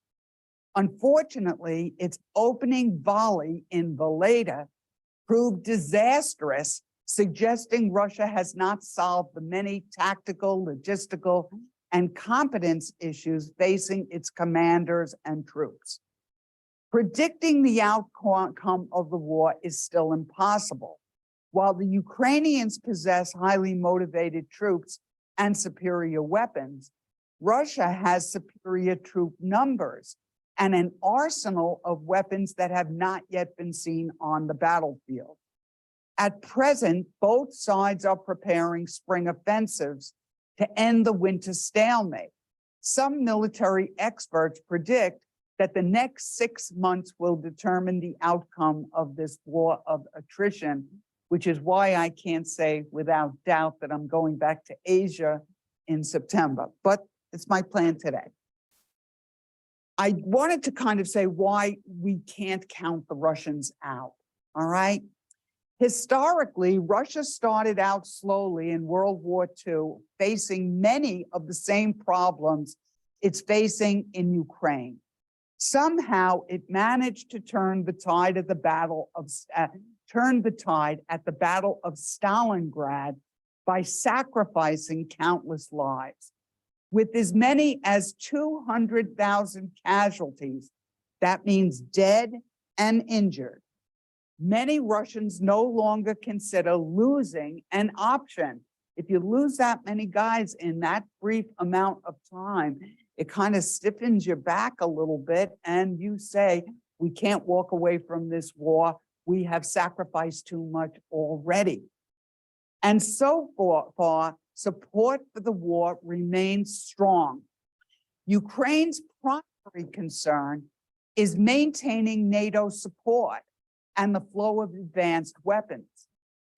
Unfortunately, its opening volley in Valletta proved disastrous, suggesting Russia has not solved the many tactical, logistical, and competence issues facing its commanders and troops. Predicting the outcome of the war is still impossible. While the Ukrainians possess highly motivated troops and superior weapons, Russia has superior troop numbers, and an arsenal of weapons that have not yet been seen on the battlefield. At present, both sides are preparing spring offensives to end the winter stalemate. Some military experts predict that the next 6 months will determine the outcome of this war of attrition, which is why I can't say without doubt that I'm going back to Asia in September, but it's my plan today. I wanted to kind of say why we can't count the Russians out, all right? Historically, Russia started out slowly in World War II, facing many of the same problems it's facing in Ukraine. Somehow, it managed to turn the tide at the Battle of Stalingrad by sacrificing countless lives. With as many as 200,000 casualties, that means dead and injured. Many Russians no longer consider losing an option. If you lose that many guys in that brief amount of time, it kind of stiffens your back a little bit, and you say, we can't walk away from this war. We have sacrificed too much already. And so far, support for the war remains strong. Ukraine's primary concern is maintaining NATO support and the flow of advanced weapons.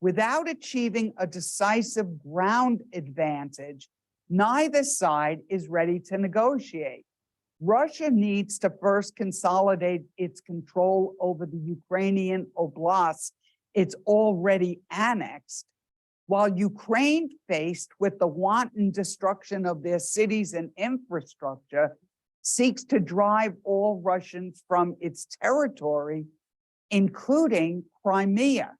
Without achieving a decisive ground advantage, neither side is ready to negotiate. Russia needs to first consolidate its control over the Ukrainian oblasts it's already annexed, while Ukraine, faced with the wanton destruction of their cities and infrastructure, seeks to drive all Russians from its territory, including Crimea.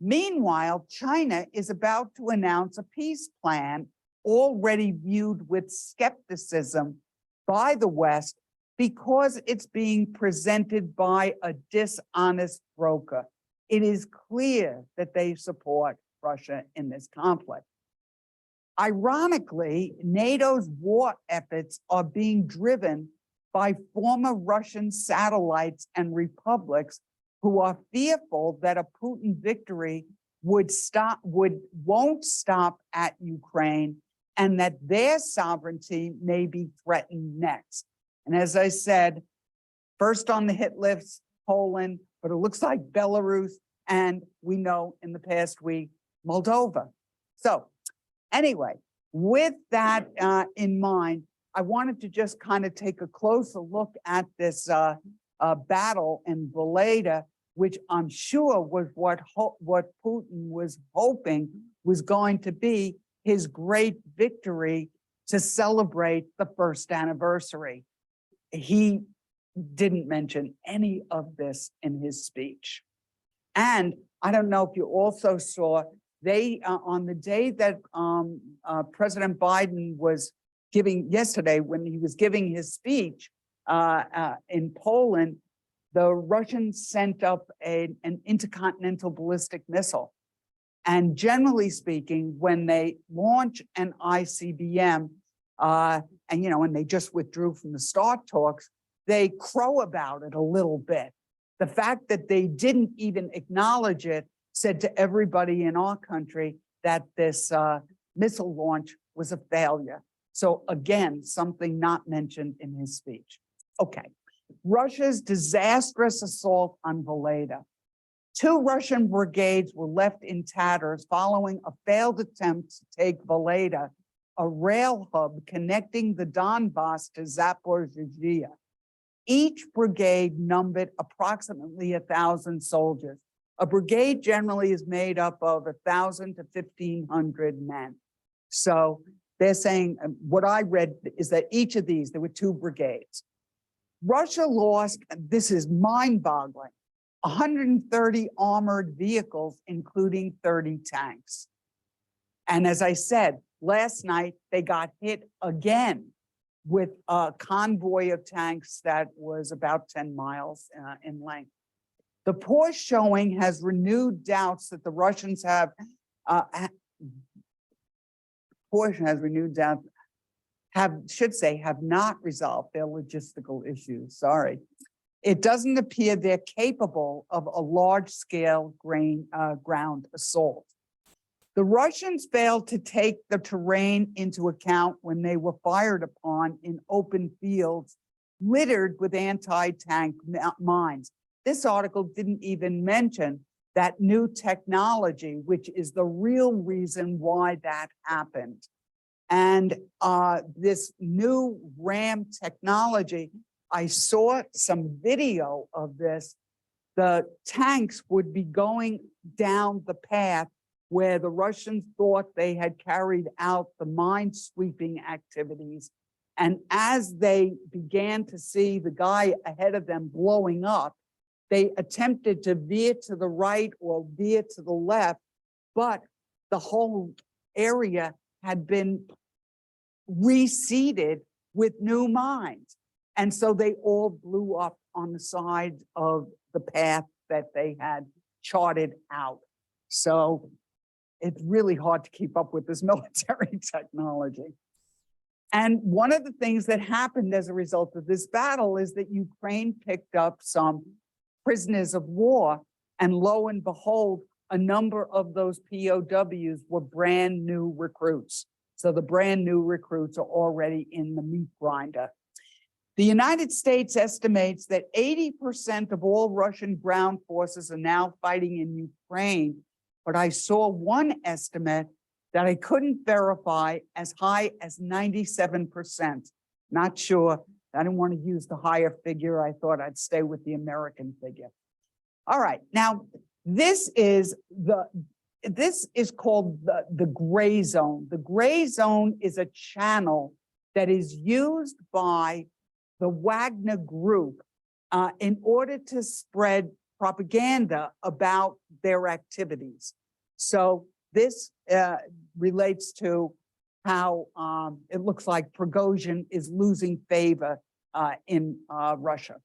Meanwhile, China is about to announce a peace plan already viewed with skepticism by the West because it's being presented by a dishonest broker. It is clear that they support Russia in this conflict. Ironically, NATO's war efforts are being driven by former Russian satellites and republics who are fearful that a Putin victory won't stop at Ukraine, and that their sovereignty may be threatened next. And as I said, first on the hit list, Poland, but it looks like Belarus, and we know in the past week, Moldova. So anyway, with that in mind, I wanted to just kind of take a closer look at this battle in Valeda, which I'm sure was what Putin was hoping was going to be his great victory to celebrate the first anniversary. He didn't mention any of this in his speech. And I don't know if you also saw, they on the day that President Biden was giving yesterday, when he was giving his speech in Poland, the Russians sent up an intercontinental ballistic missile. And generally speaking, when they launch an ICBM, and they just withdrew from the START talks, they crow about it a little bit. The fact that they didn't even acknowledge it said to everybody in our country that this missile launch was a failure. So again, something not mentioned in his speech. Okay, Russia's disastrous assault on Valeda. 2 Russian brigades were left in tatters following a failed attempt to take Valeda, a rail hub connecting the Donbass to Zaporizhzhia. Each brigade numbered approximately 1,000 soldiers. A brigade generally is made up of 1,000 to 1,500 men. So they're saying, what I read is that each of these, there were 2 brigades. Russia lost, this is mind-boggling, 130 armored vehicles, including 30 tanks. And as I said, last night, they got hit again with a convoy of tanks that was about 10 miles in length. The poor showing has renewed doubts that the Russians have, have not resolved their logistical issues, sorry. It doesn't appear they're capable of a large-scale ground assault. The Russians failed to take the terrain into account when they were fired upon in open fields littered with anti-tank mines. This article didn't even mention that new technology, which is the real reason why that happened. And this new RAM technology, I saw some video of this. The tanks would be going down the path where the Russians thought they had carried out the mine sweeping activities. And as they began to see the guy ahead of them blowing up, they attempted to veer to the right or veer to the left, but the whole area had been reseeded with new mines. And so they all blew up on the side of the path that they had charted out. So it's really hard to keep up with this military technology. And one of the things that happened as a result of this battle is that Ukraine picked up some prisoners of war, and lo and behold, a number of those POWs were brand new recruits. So the brand new recruits are already in the meat grinder. The United States estimates that 80% of all Russian ground forces are now fighting in Ukraine, but I saw one estimate that I couldn't verify as high as 97%. Not sure. I didn't want to use the higher figure. I thought I'd stay with the American figure. All right, now this is called the gray zone. The gray zone is a channel that is used by the Wagner Group in order to spread propaganda about their activities. So this relates to how it looks like Prigozhin is losing favor in Russia.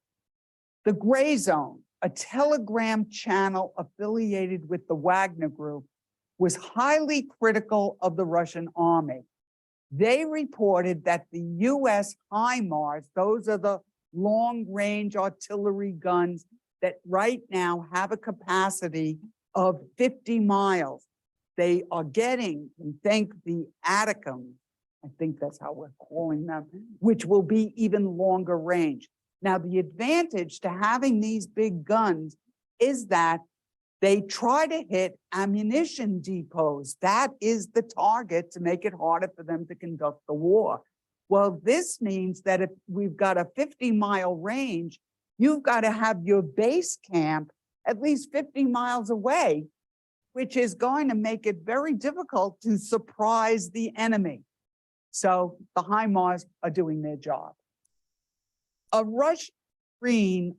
The gray zone, a Telegram channel affiliated with the Wagner Group, was highly critical of the Russian army. They reported that the US HIMARS, those are the long-range artillery guns that right now have a capacity of 50 miles. They are getting, we think, the Atacms, I think that's how we're calling them, which will be even longer range. Now, the advantage to having these big guns is that they try to hit ammunition depots. That is the target to make it harder for them to conduct the war. Well, this means that if we've got a 50-mile range, you've got to have your base camp at least 50 miles away, which is going to make it very difficult to surprise the enemy. So the HIMARS are doing their job. A Russian screen,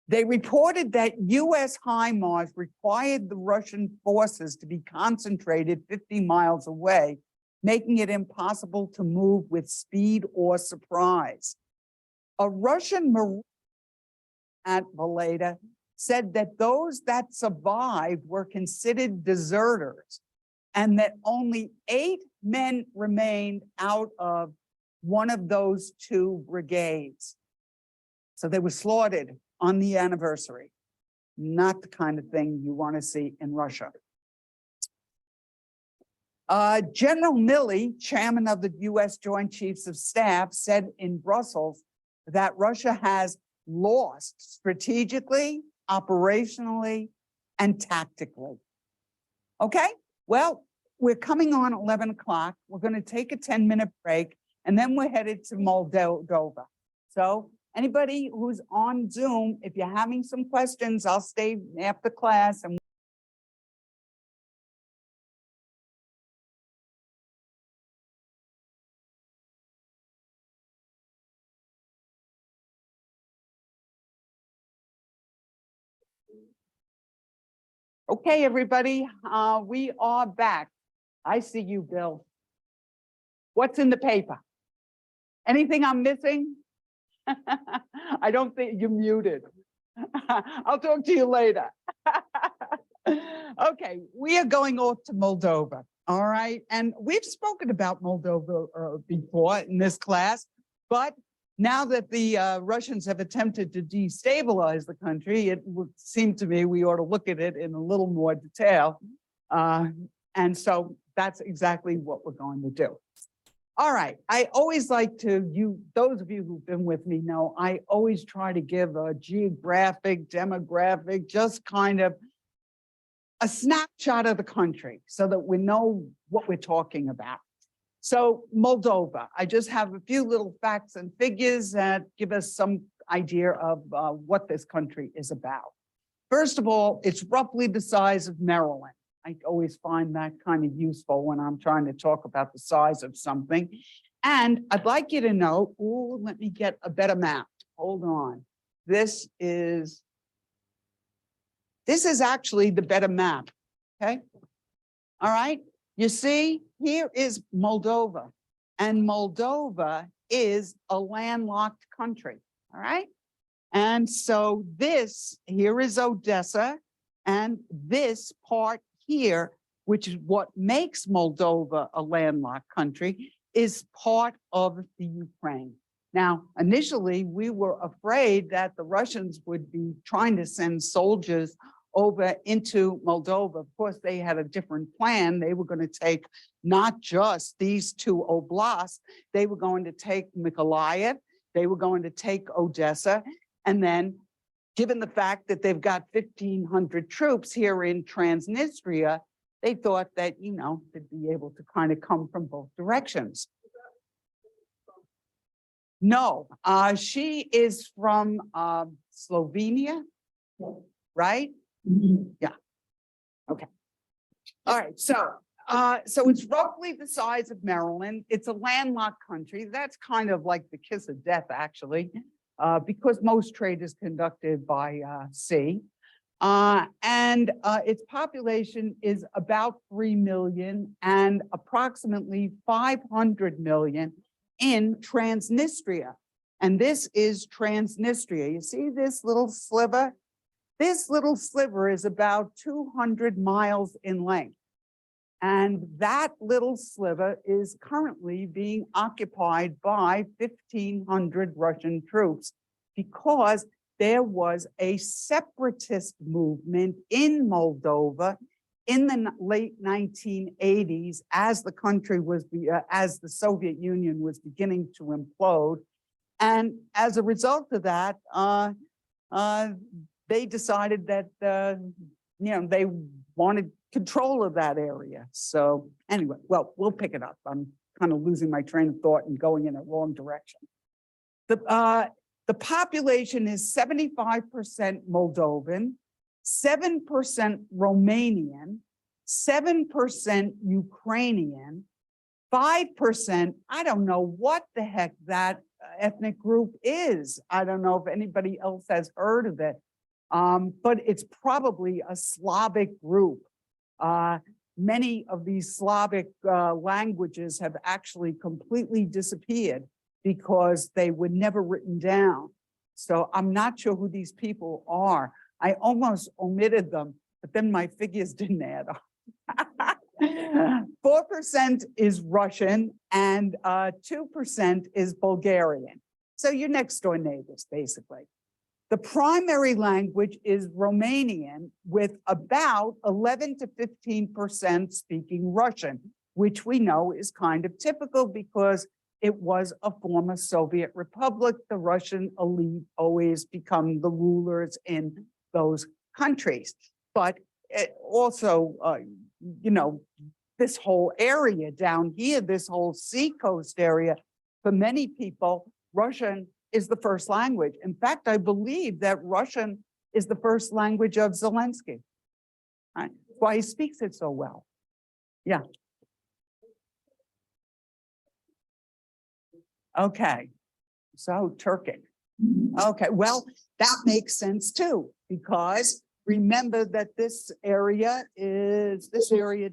They reported that US HIMARS required the Russian forces to be concentrated 50 miles away, making it impossible to move with speed or surprise. A Russian Marine at Valeta said that those that survived were considered deserters and that only 8 men remained out of one of those 2 brigades. So they were slaughtered on the anniversary. Not the kind of thing you want to see in Russia. General Milley, chairman of the US Joint Chiefs of Staff, said in Brussels that Russia has lost strategically, operationally, and tactically. Okay, well, we're coming on 11 o'clock. We're going to take a 10-minute break, and then we're headed to Moldova. So anybody who's on Zoom, if you're having some questions, I'll stay after class. And okay, everybody, we are back. I see you, Bill. What's in the paper? Anything I'm missing? I don't think you're muted. I'll talk to you later. Okay, we are going off to Moldova, all right? And we've spoken about Moldova before in this class, but now that the Russians have attempted to destabilize the country, it would seem to me we ought to look at it in a little more detail. And so that's exactly what we're going to do. All right, I always like to, those of you who've been with me know, I always try to give a geographic, demographic, just kind of a snapshot of the country so that we know what we're talking about. So Moldova, I just have a few little facts and figures that give us some idea of what this country is about. First of all, it's roughly the size of Maryland. I always find that kind of useful when I'm trying to talk about the size of something. And I'd like you to know, let me get a better map. Hold on. This is actually the better map, okay? All right, you see, here is Moldova, and Moldova is a landlocked country, all right? And so here is Odessa, and this part here, which is what makes Moldova a landlocked country, is part of the Ukraine. Now, initially, we were afraid that the Russians would be trying to send soldiers over into Moldova. Of course, they had a different plan. They were going to take not just these two oblasts, they were going to take Mykolaiv, they were going to take Odessa, and then given the fact that they've got 1,500 troops here in Transnistria, they thought that, they'd be able to kind of come from both directions. No, she is from Slovenia, right? Yeah. Okay. All right. So it's roughly the size of Maryland. It's a landlocked country. That's kind of like the kiss of death, actually, because most trade is conducted by sea. And its population is about 3 million and approximately 500 million in Transnistria. And this is Transnistria. You see this little sliver? This little sliver is about 200 miles in length. And that little sliver is currently being occupied by 1,500 Russian troops because there was a separatist movement in Moldova in the late 1980s as the country was, as the Soviet Union was beginning to implode. And as a result of that, they decided that, they wanted control of that area. So anyway, well, we'll pick it up. I'm kind of losing my train of thought and going in a wrong direction. The population is 75% Moldovan, 7% Romanian, 7% Ukrainian, 5%, I don't know what the heck that ethnic group is. I don't know if anybody else has heard of it, but it's probably a Slavic group. Many of these Slavic languages have actually completely disappeared because they were never written down. So I'm not sure who these people are. I almost omitted them, but then my figures didn't add up. 4% is Russian and 2% is Bulgarian. So your next door neighbors, basically. The primary language is Romanian with about 11 to 15% speaking Russian, which we know is kind of typical because it was a former Soviet republic. The Russian elite always become the rulers in those countries. But it also, this whole area down here, this whole seacoast area, for many people, Russian is the first language. In fact, I believe that Russian is the first language of Zelensky. Right? That's why he speaks it so well. Yeah. Okay, so Turkic. Okay, well, that makes sense too, because remember that this area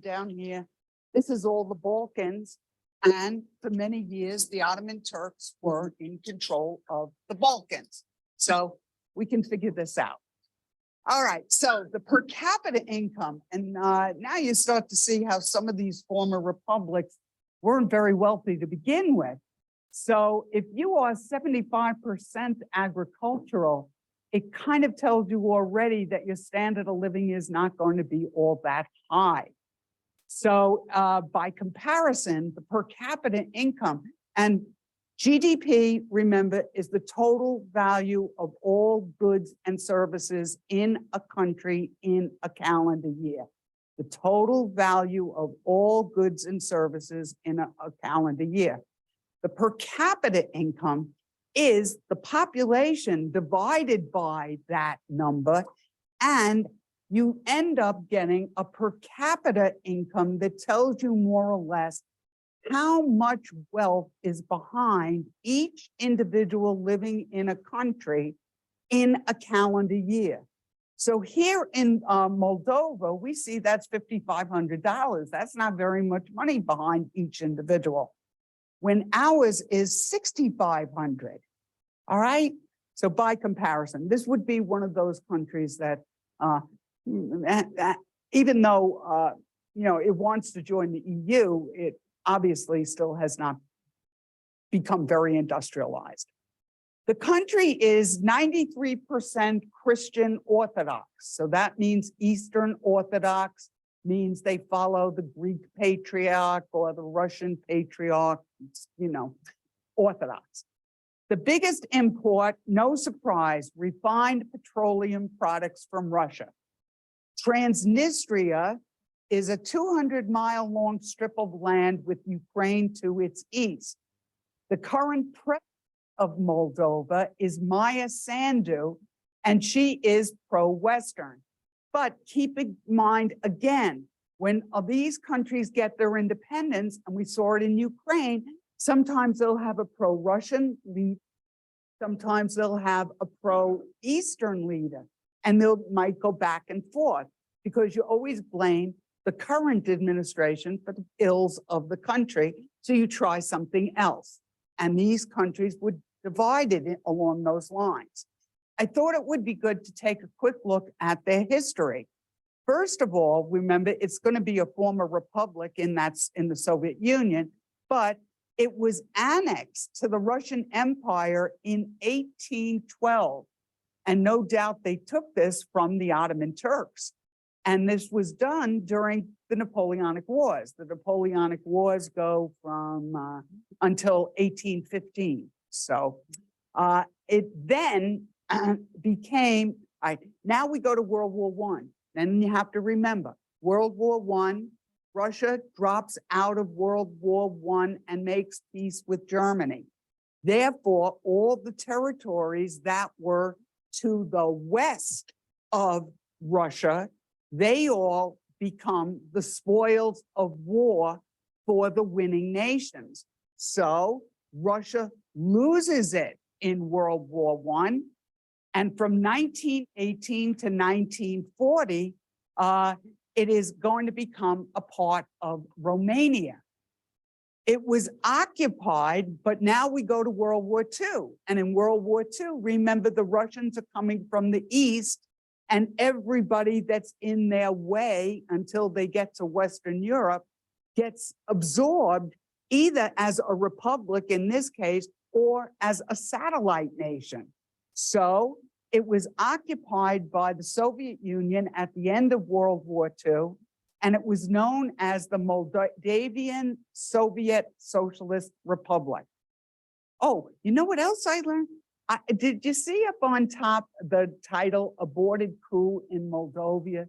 down here. This is all the Balkans. And for many years, the Ottoman Turks were in control of the Balkans. So we can figure this out. All right, so the per capita income, and now you start to see how some of these former republics weren't very wealthy to begin with. So if you are 75% agricultural, it kind of tells you already that your standard of living is not going to be all that high. So by comparison, the per capita income and GDP, remember, is the total value of all goods and services in a country in a calendar year. The total value of all goods and services in a calendar year. The per capita income is the population divided by that number, and you end up getting a per capita income that tells you more or less how much wealth is behind each individual living in a country in a calendar year. So here in Moldova, we see that's $5,500. That's not very much money behind each individual, when ours is $6,500. All right. So by comparison, this would be one of those countries that, even though it wants to join the EU, it obviously still has not become very industrialized. The country is 93% Christian Orthodox. So that means Eastern Orthodox, means they follow the Greek patriarch or the Russian patriarch, Orthodox. The biggest import, no surprise, refined petroleum products from Russia. Transnistria is a 200-mile-long strip of land with Ukraine to its east. The current president of Moldova is Maya Sandu, and she is pro-Western. But keep in mind, again, when these countries get their independence, and we saw it in Ukraine, sometimes they'll have a pro-Russian leader, sometimes they'll have a pro-Eastern leader, and they might go back and forth, because you always blame the current administration for the ills of the country, so you try something else. And these countries would divide it along those lines. I thought it would be good to take a quick look at their history. First of all, remember, it's going to be a former republic in the Soviet Union, but it was annexed to the Russian Empire in 1812. And no doubt they took this from the Ottoman Turks. And this was done during the Napoleonic Wars. The Napoleonic Wars go from until 1815. So it then became, now we go to World War I. Then you have to remember, World War I, Russia drops out of World War I and makes peace with Germany. Therefore, all the territories that were to the west of Russia, they all become the spoils of war for the winning nations. So Russia loses it in World War I. And from 1918 to 1940, it is going to become a part of Romania. It was occupied, but now we go to World War II. And in World War II, remember, the Russians are coming from the east, and everybody that's in their way until they get to Western Europe gets absorbed either as a republic in this case, or as a satellite nation. So it was occupied by the Soviet Union at the end of World War II, and it was known as the Moldavian Soviet Socialist Republic. Oh, you know what else I learned? Did you see up on top the title, Aborted Coup in Moldova?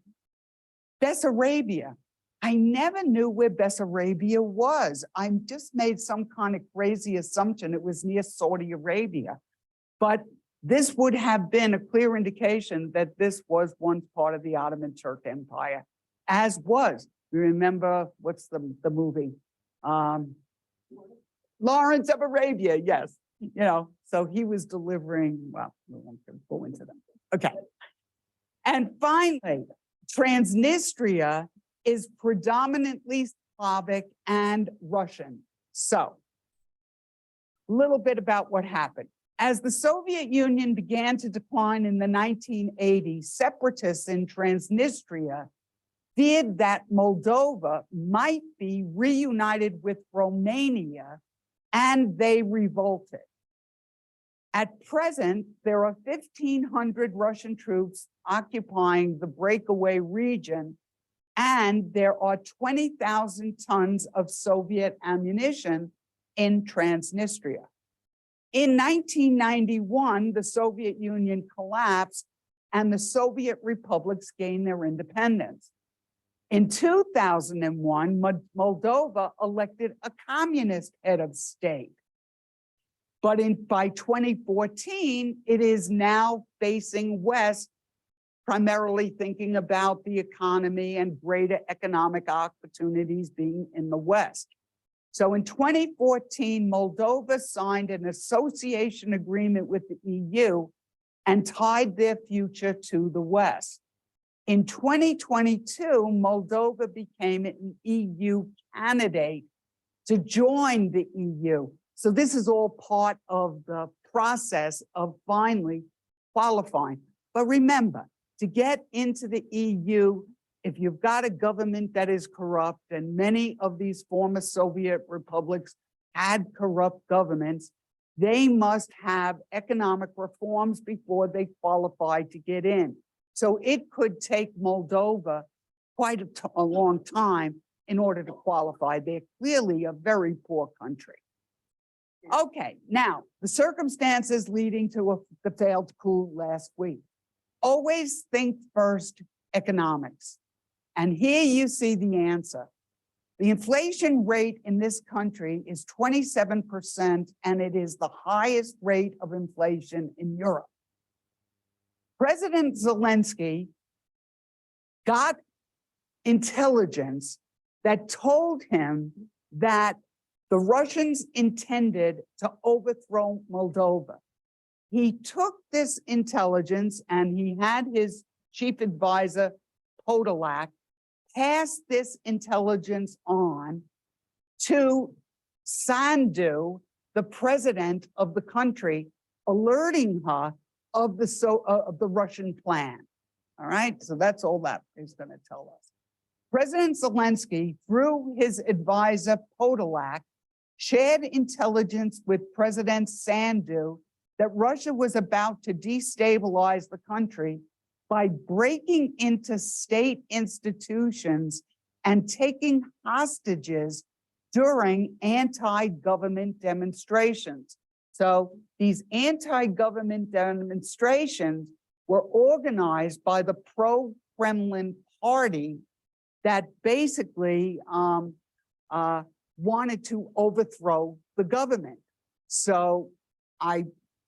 Bessarabia. I never knew where Bessarabia was. I just made some kind of crazy assumption it was near Saudi Arabia. But this would have been a clear indication that this was once part of the Ottoman Turk Empire, as was. You remember, what's the movie? Lawrence of Arabia, yes. So he was delivering, well, we won't go into them. Okay. And finally, Transnistria is predominantly Slavic and Russian. So a little bit about what happened. As the Soviet Union began to decline in the 1980s, separatists in Transnistria feared that Moldova might be reunited with Romania, and they revolted. At present, there are 1,500 Russian troops occupying the breakaway region, and there are 20,000 tons of Soviet ammunition in Transnistria. In 1991, the Soviet Union collapsed and the Soviet republics gained their independence. In 2001, Moldova elected a communist head of state. But by 2014, it is now facing west, primarily thinking about the economy and greater economic opportunities being in the west. So in 2014, Moldova signed an association agreement with the EU and tied their future to the west. In 2022, Moldova became an EU candidate to join the EU. So this is all part of the process of finally qualifying. But remember, to get into the EU, if you've got a government that is corrupt, and many of these former Soviet republics had corrupt governments, they must have economic reforms before they qualify to get in. So it could take Moldova quite a long time in order to qualify. They're clearly a very poor country. Okay, now the circumstances leading to the failed coup last week. Always think first economics. And here you see the answer. The inflation rate in this country is 27%, and it is the highest rate of inflation in Europe. President Zelensky got intelligence that told him that the Russians intended to overthrow Moldova. He took this intelligence and he had his chief advisor, Podolak, pass this intelligence on to Sandu, the president of the country, alerting her of the Russian plan. All right, so that's all that is going to tell us. President Zelensky, through his advisor Podolak, shared intelligence with President Sandu that Russia was about to destabilize the country by breaking into state institutions and taking hostages during anti-government demonstrations. So these anti-government demonstrations were organized by the pro-Kremlin party that basically wanted to overthrow the government. So I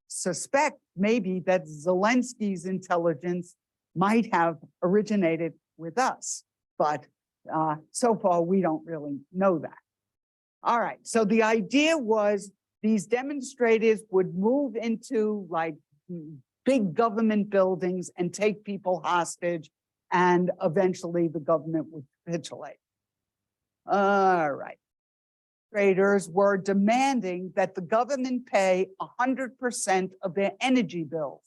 suspect maybe that Zelensky's intelligence might have originated with us, but so far we don't really know that. All right, so the idea was these demonstrators would move into like big government buildings and take people hostage, and eventually the government would capitulate. All right. Traders were demanding that the government pay 100% of their energy bills.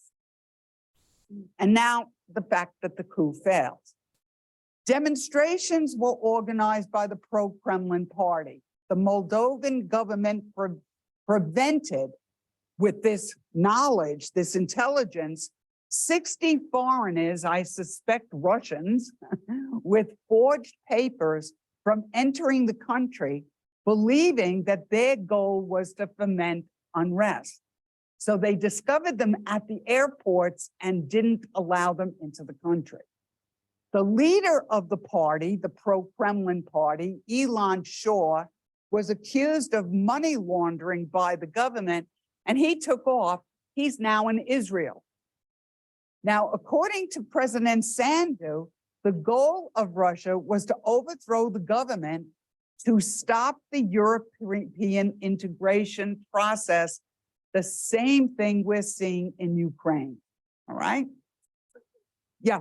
And now the fact that the coup failed. Demonstrations were organized by the pro-Kremlin party. The Moldovan government prevented, with this knowledge, this intelligence, 60 foreigners, I suspect Russians, with forged papers from entering the country, believing that their goal was to foment unrest. So they discovered them at the airports and didn't allow them into the country. The leader of the party, the pro-Kremlin party, Elon Shaw, was accused of money laundering by the government, and he took off. He's now in Israel. Now, according to President Sandu, the goal of Russia was to overthrow the government to stop the European integration process, the same thing we're seeing in Ukraine. All right? Yeah.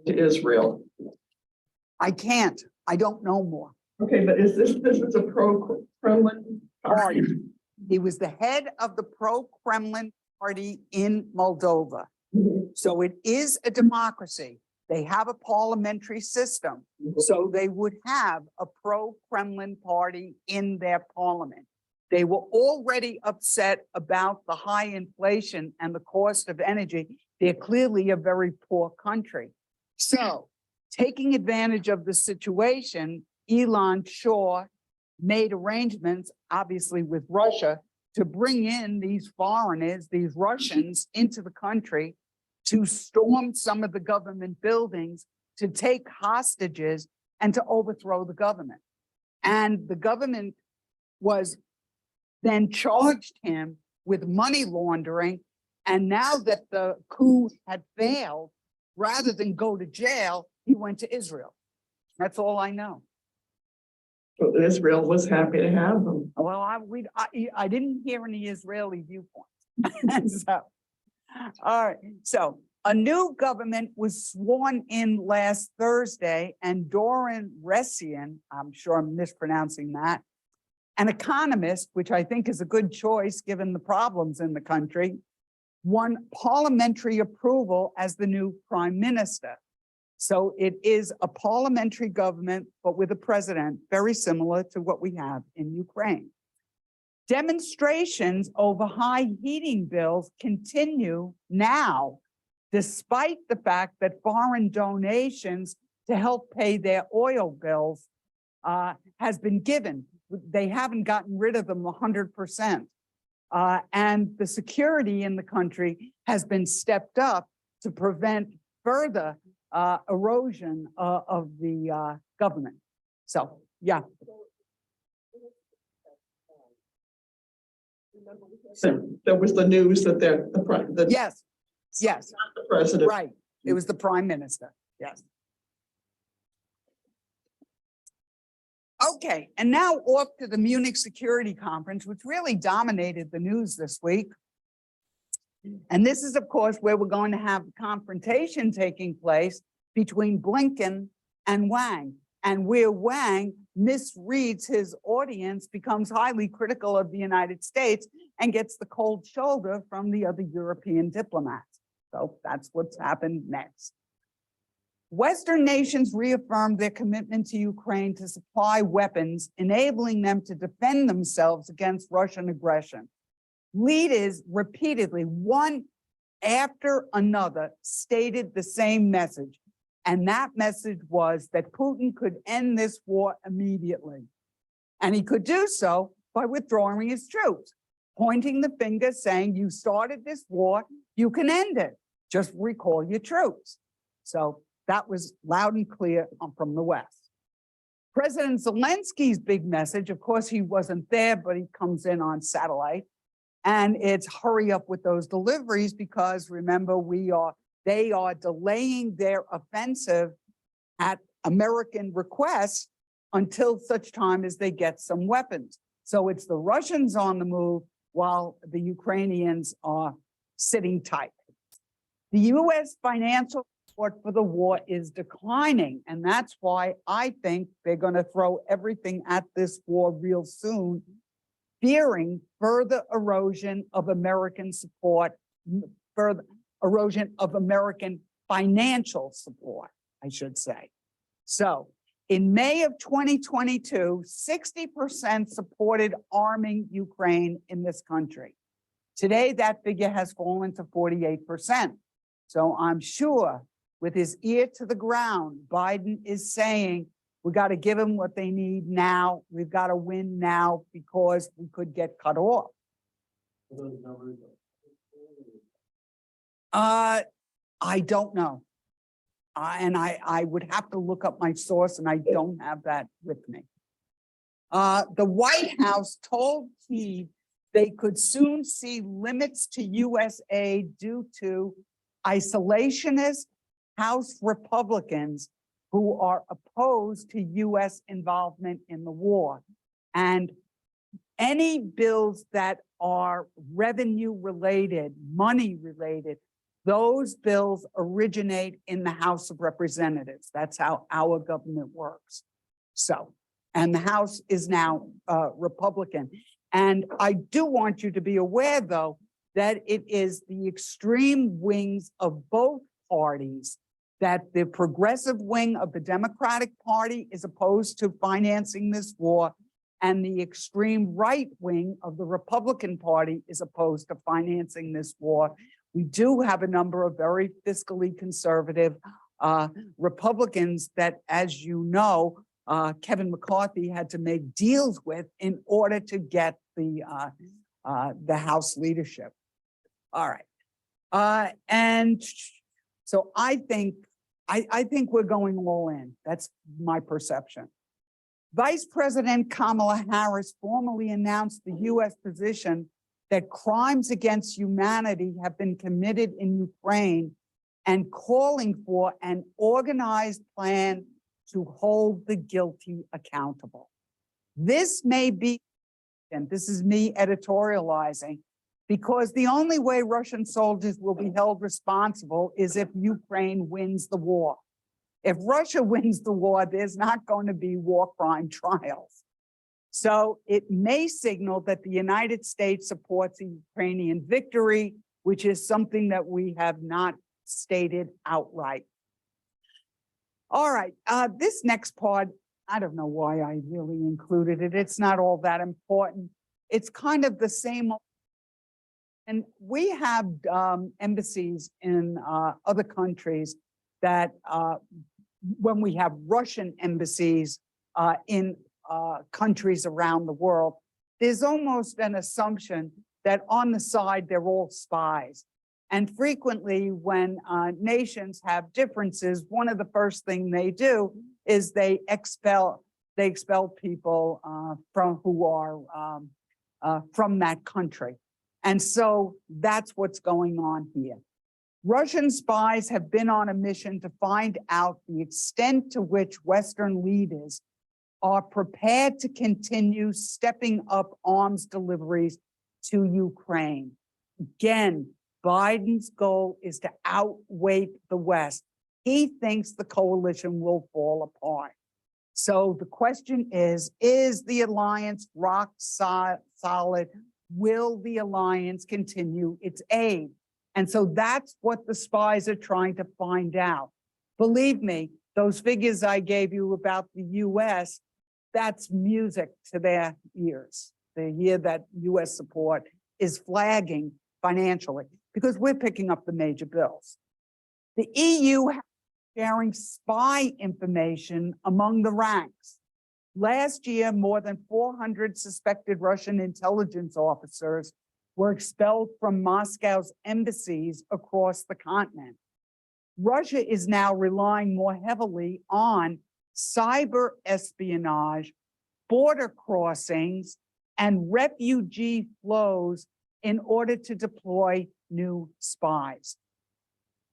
To Israel. I can't. I don't know more. Okay, but this is a pro-Kremlin party? He was the head of the pro-Kremlin party in Moldova. Mhm. So it is a democracy. They have a parliamentary system. So they would have a pro-Kremlin party in their parliament. They were already upset about the high inflation and the cost of energy. They're clearly a very poor country. So taking advantage of the situation, Elon Shaw made arrangements, obviously with Russia, to bring in these foreigners, these Russians, into the country to storm some of the government buildings, to take hostages, and to overthrow the government. And the government was then charged him with money laundering. And now that the coup had failed, rather than go to jail, he went to Israel. That's all I know. So Israel was happy to have them. Well, I didn't hear any Israeli viewpoints. So, all right. So a new government was sworn in last Thursday, and Doran Ressian, I'm sure I'm mispronouncing that, an economist, which I think is a good choice given the problems in the country, won parliamentary approval as the new prime minister. So it is a parliamentary government, but with a president, very similar to what we have in Ukraine. Demonstrations over high heating bills continue now, despite the fact that foreign donations to help pay their oil bills has been given. They haven't gotten rid of them 100%. And the security in the country has been stepped up to prevent further erosion of the government. So, yeah. So there was the news that Yes, yes, not the president. right. It was the prime minister. Yes. Okay, and now off to the Munich Security Conference, which really dominated the news this week. And this is, of course, where we're going to have a confrontation taking place between Blinken and Wang. And where Wang misreads his audience, becomes highly critical of the United States, and gets the cold shoulder from the other European diplomats. So that's what's happened next. Western nations reaffirmed their commitment to Ukraine to supply weapons, enabling them to defend themselves against Russian aggression. Leaders repeatedly, one after another, stated the same message. And that message was that Putin could end this war immediately. And he could do so by withdrawing his troops, pointing the finger saying, you started this war, you can end it. Just recall your troops. So that was loud and clear from the West. President Zelensky's big message, of course, he wasn't there, but he comes in on satellite. And it's hurry up with those deliveries, because remember, they are delaying their offensive at American request until such time as they get some weapons. So it's the Russians on the move while the Ukrainians are sitting tight. The US financial support for the war is declining, and that's why I think they're going to throw everything at this war real soon, fearing further erosion of American support, further erosion of American financial support, I should say. So in May of 2022, 60% supported arming Ukraine in this country. Today, that figure has fallen to 48%. So I'm sure with his ear to the ground, Biden is saying, we got to give them what they need now. We've got to win now, because we could get cut off. I don't know. And I would have to look up my source, and I don't have that with me. The White House told Kyiv they could soon see limits to US aid due to isolationist House Republicans who are opposed to US involvement in the war. And any bills that are revenue related, money related, Those bills originate in the House of Representatives. That's how our government works. So, and the House is now Republican. And I do want you to be aware, though, that it is the extreme wings of both parties, that the progressive wing of the Democratic Party is opposed to financing this war, and the extreme right wing of the Republican Party is opposed to financing this war. We do have a number of very fiscally conservative Republicans that, as you know, Kevin McCarthy had to make deals with in order to get the House leadership. All right. And so I think we're going all in. That's my perception. Vice President Kamala Harris formally announced the U.S. position that crimes against humanity have been committed in Ukraine and calling for an organized plan to hold the guilty accountable. This may be, and this is me editorializing, because the only way Russian soldiers will be held responsible is if Ukraine wins the war. If Russia wins the war, there's not going to be war crime trials. So it may signal that the United States supports the Ukrainian victory, which is something that we have not stated outright. All right, this next part, I don't know why I really included it. It's not all that important. It's kind of the same. And we have embassies in other countries that when we have Russian embassies in countries around the world, there's almost an assumption that on the side, they're all spies. And frequently when nations have differences, one of the first things they do is they expel people from who are from that country. And so that's what's going on here. Russian spies have been on a mission to find out the extent to which Western leaders are prepared to continue stepping up arms deliveries to Ukraine. Again, Biden's goal is to outweigh the West. He thinks the coalition will fall apart. So the question is the alliance rock solid? Will the alliance continue its aid? And so that's what the spies are trying to find out. Believe me, those figures I gave you about the US, that's music to their ears. They hear that US support is flagging financially because we're picking up the major bills. The EU is sharing spy information among the ranks. Last year, more than 400 suspected Russian intelligence officers were expelled from Moscow's embassies across the continent. Russia is now relying more heavily on cyber espionage, border crossings, and refugee flows in order to deploy new spies.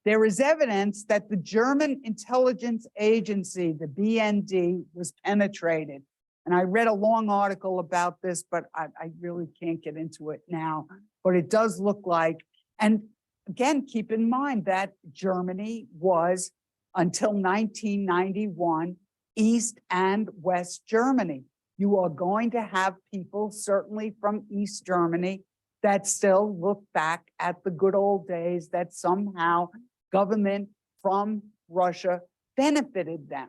There is evidence that the German intelligence agency, the BND, was penetrated. And I read a long article about this, but I really can't get into it now. But it does look like, and again, keep in mind that Germany was, until 1991, East and West Germany. You are going to have people, certainly from East Germany, that still look back at the good old days that somehow government from Russia benefited them.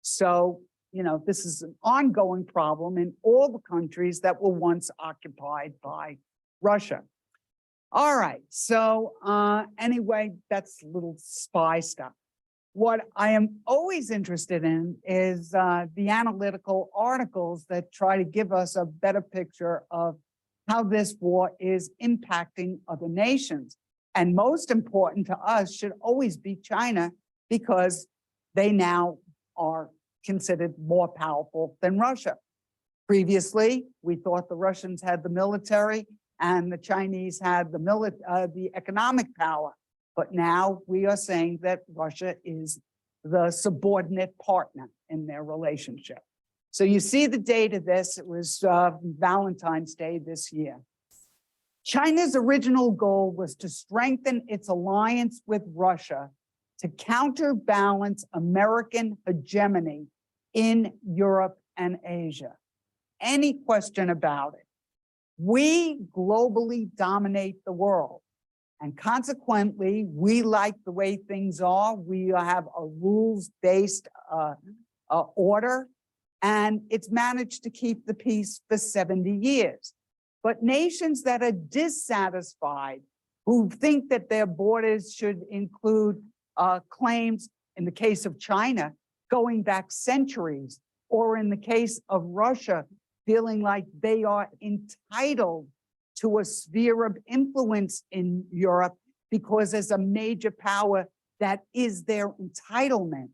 So, you know, this is an ongoing problem in all the countries that were once occupied by Russia. All right, so anyway, that's little spy stuff. What I am always interested in is the analytical articles that try to give us a better picture of how this war is impacting other nations. And most important to us should always be China, because they now are considered more powerful than Russia. Previously, we thought the Russians had the military and the Chinese had the economic power. But now we are saying that Russia is the subordinate partner in their relationship. So you see the date of this, it was Valentine's Day this year. China's original goal was to strengthen its alliance with Russia to counterbalance American hegemony in Europe and Asia. Any question about it? We globally dominate the world. And consequently, we like the way things are. We have a rules-based order, and it's managed to keep the peace for 70 years. But nations that are dissatisfied, who think that their borders should include claims, in the case of China, going back centuries, or in the case of Russia, feeling like they are entitled to a sphere of influence in Europe because as a major power, that is their entitlement.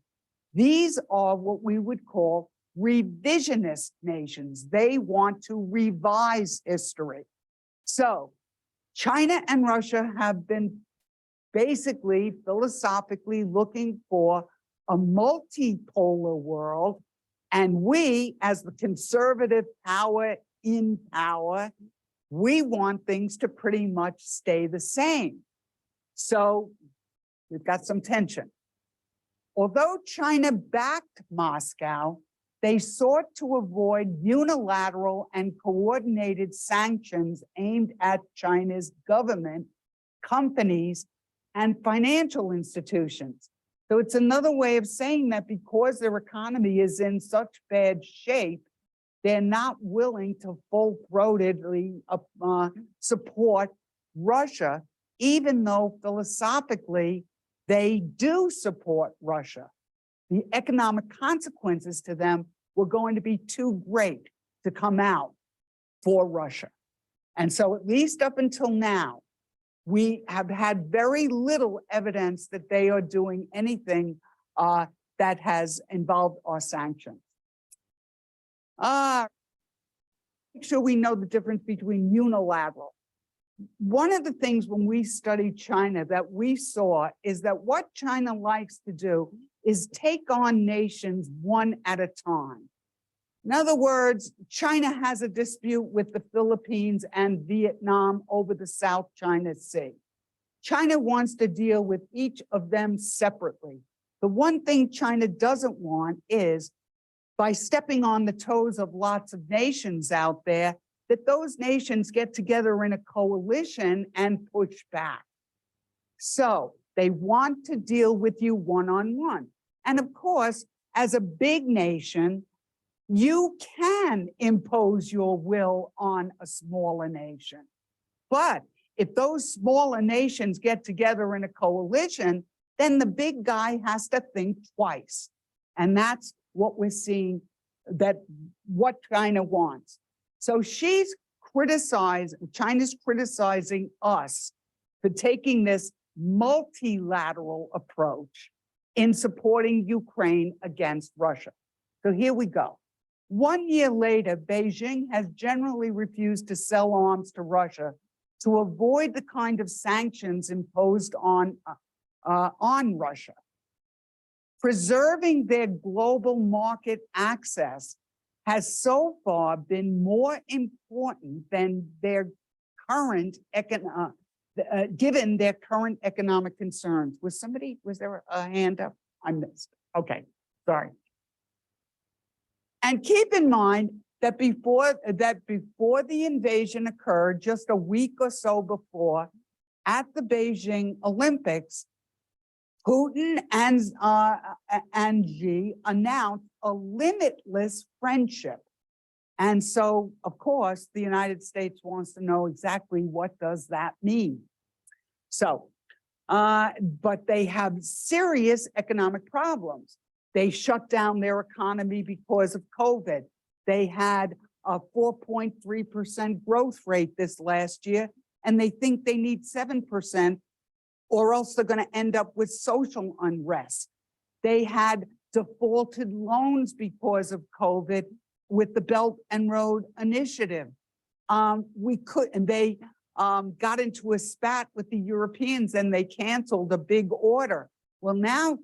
These are what we would call revisionist nations. They want to revise history. So China and Russia have been basically philosophically looking for a multipolar world. And we, as the conservative power in power, we want things to pretty much stay the same. So we've got some tension. Although China backed Moscow, they sought to avoid unilateral and coordinated sanctions aimed at China's government, companies, and financial institutions. So it's another way of saying that because their economy is in such bad shape, they're not willing to full-throatedly support Russia, even though philosophically they do support Russia. The economic consequences to them were going to be too great to come out for Russia. And so at least up until now, we have had very little evidence that they are doing anything that has involved our sanctions. Make sure we know the difference between unilateral. One of the things when we studied China that we saw is that what China likes to do is take on nations one at a time. In other words, China has a dispute with the Philippines and Vietnam over the South China Sea. China wants to deal with each of them separately. The one thing China doesn't want is, by stepping on the toes of lots of nations out there, that those nations get together in a coalition and push back. So they want to deal with you one-on-one. And of course, as a big nation, you can impose your will on a smaller nation. But if those smaller nations get together in a coalition, then the big guy has to think twice. And that's what we're seeing, that what China wants. So China's criticizing us for taking this multilateral approach in supporting Ukraine against Russia. So here we go. 1 year later, Beijing has generally refused to sell arms to Russia to avoid the kind of sanctions imposed on Russia. Preserving their global market access has so far been more important than their current given their current economic concerns. Was there a hand up? I missed. Okay, sorry. And keep in mind that before the invasion occurred, just a week or so before, at the Beijing Olympics, Putin and Xi announced a limitless friendship. And so, of course, the United States wants to know exactly what does that mean. So, but they have serious economic problems. They shut down their economy because of COVID. They had a 4.3% growth rate this last year, and they think they need 7%, or else they're going to end up with social unrest. They had defaulted loans because of COVID with the Belt and Road Initiative. They got into a spat with the Europeans and they canceled a big order. Well, now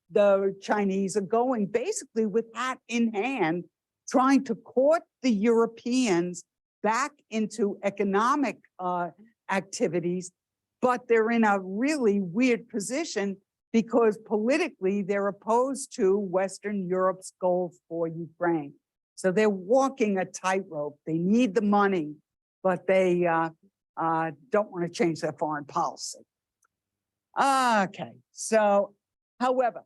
the Chinese are going basically with hat in hand, trying to court the Europeans back into economic activities, but they're in a really weird position because politically they're opposed to Western Europe's goals for Ukraine. So they're walking a tightrope. They need the money, but they don't want to change their foreign policy. Okay, so however,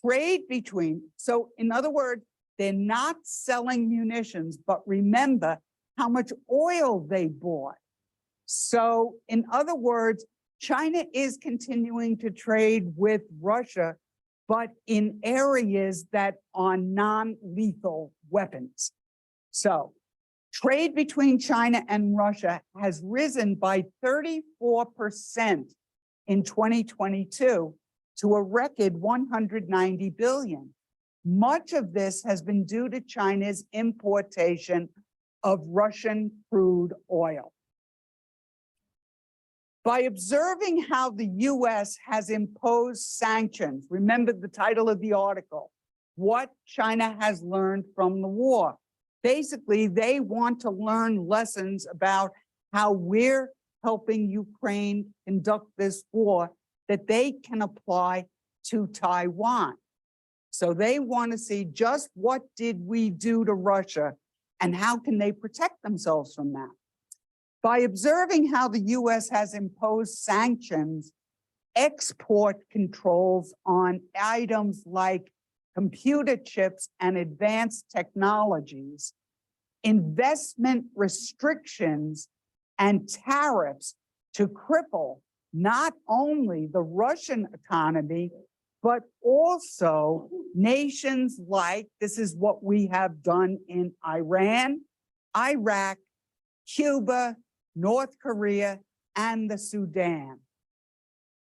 trade between, so in other words, they're not selling munitions, but remember how much oil they bought. So in other words, China is continuing to trade with Russia, but in areas that are non-lethal weapons. So trade between China and Russia has risen by 34% in 2022 to a record 190 billion. Much of this has been due to China's importation of Russian crude oil. By observing how the US has imposed sanctions, remember the title of the article, What China Has Learned from the War. Basically, they want to learn lessons about how we're helping Ukraine conduct this war that they can apply to Taiwan. So they want to see just what did we do to Russia and how can they protect themselves from that. By observing how the US has imposed sanctions, export controls on items like computer chips and advanced technologies, investment restrictions and tariffs to cripple not only the Russian economy, but also nations like, this is what we have done in Iran, Iraq, Cuba, North Korea, and the Sudan.